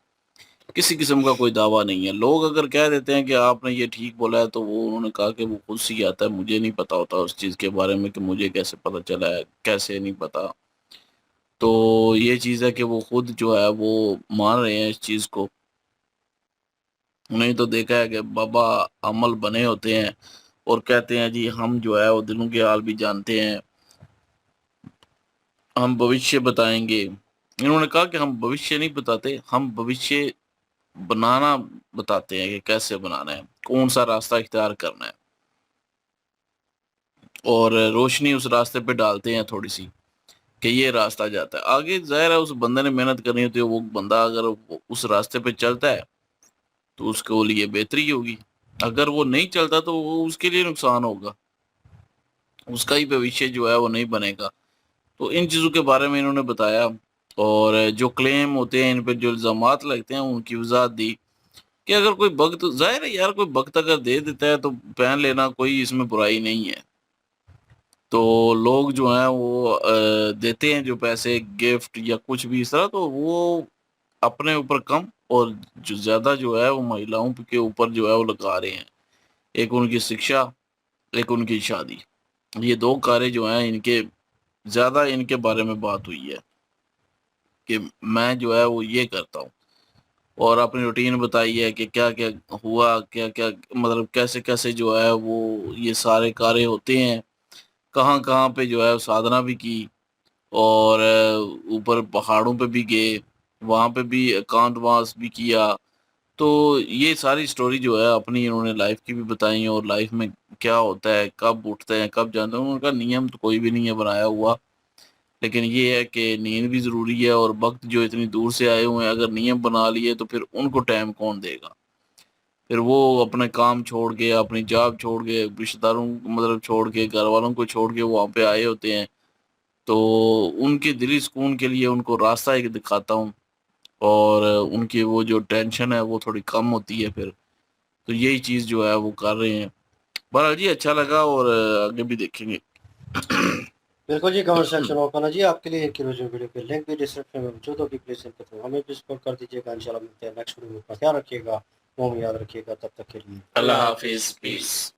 किसी किस्म का कोई दावा नहीं है। लोग अगर कह देते हैं कि आपने ये ठीक बोला है, तो वो उन्होंने कहा कि वो खुद से ही आता है, मुझे नहीं पता होता उस चीज़ के बारे में कि मुझे कैसे पता चला है, कैसे नहीं पता। तो ये चीज़ है कि वो खुद जो है वो मान रहे हैं इस चीज़ को। नहीं तो देखा है कि बाबा अमल बने होते हैं और कहते हैं जी हम जो है वो दिलों के हाल भी जानते हैं, हम भविष्य बताएँगे। इन्होंने कहा कि हम भविष्य नहीं बताते, हम भविष्य बनाना बताते हैं कि कैसे बनाना है, कौन-सा रास्ता इख्तियार करना है और रोशनी उस रास्ते पे डालते हैं थोड़ी-सी कि ये रास्ता जाता है। आगे ज़ाहिर है उस बंदे ने मेहनत करनी होती है, वो बंदा अगर वो उस रास्ते पे चलता है, तो उसके लिए बेहतरी होगी। अगर वो नहीं चलता तो वो उसके लिए नुकसान होगा, उसका ही भविष्य जो है वो नहीं बनेगा। तो इन चीज़ों के बारे में इन्होंने बताया और जो क्लेम होते हैं, इन पे जो इल्ज़ामात लगते हैं, उनकी वज़ाहत दी कि अगर कोई वक़्त ज़ाहिर है यार कोई वक़्त अगर दे देता है तो पहन लेना कोई इसमें बुराई नहीं है। तो लोग जो हैं वो देते हैं जो पैसे गिफ्ट या कुछ भी इस तरह तो वो अपने ऊपर कम और जो ज़्यादा जो है वो महिलाओं के ऊपर जो है वो लगा रहे हैं। एक उनकी शिक्षा, एक उनकी शादी। ये 2 कार्य जो हैं इनके ज़्यादा इनके बारे में बात हुई है कि मैं जो है वो ये करता हूँ। और अपनी रूटीन बताई है कि क्या-क्या हुआ, क्या-क्या मतलब कैसे-कैसे जो है वो ये सारे कार्य होते हैं, कहाँ-कहाँ पे जो है साधना भी की और ऊपर पहाड़ों पे भी गए, वहाँ पे भी एकांतवास भी किया। तो ये सारी स्टोरी जो है अपनी इन्होंने लाइफ़ की भी बताई और लाइफ़ में क्या होता है, कब उठते हैं, कब जानते हैं, उनका नियम तो कोई भी नहीं है बनाया हुआ। लेकिन ये है कि नींद भी ज़रूरी है और वक़्त जो इतनी दूर से आए हुए हैं अगर नियम बना लिए तो फिर उनको टाइम कौन देगा? फिर वो अपने काम छोड़ के, अपनी जॉब छोड़ के, रिश्तेदारों को मतलब छोड़ के, घरवालों को छोड़ के वहाँ पे आए होते हैं। तो उनके दिली सुकून के लिए उनको रास्ता एक दिखाता हूँ और उनकी वो जो टेंशन है वो थोड़ी कम होती है फिर। तो यही चीज़ जो है वो कर रहे हैं। बहरहाल जी अच्छा लगा और आगे भी देखेंगे। बिल्कुल जी, कमेंट सेक्शन ओपन है जी आपके लिए। इनकी रोज़ वीडियो के लिंक भी डिस्क्रिप्शन में मौजूद होगी, प्लीज़ इनके थ्रू हमें भी सपोर्ट कर दीजिएगा। इंशाल्लाह मिलते हैं नेक्स्ट वीडियो में। अपना ख्याल रखिएगा, दुआ में याद रखिएगा। तब तक के लिए अल्लाह हाफ़िज़, पीस।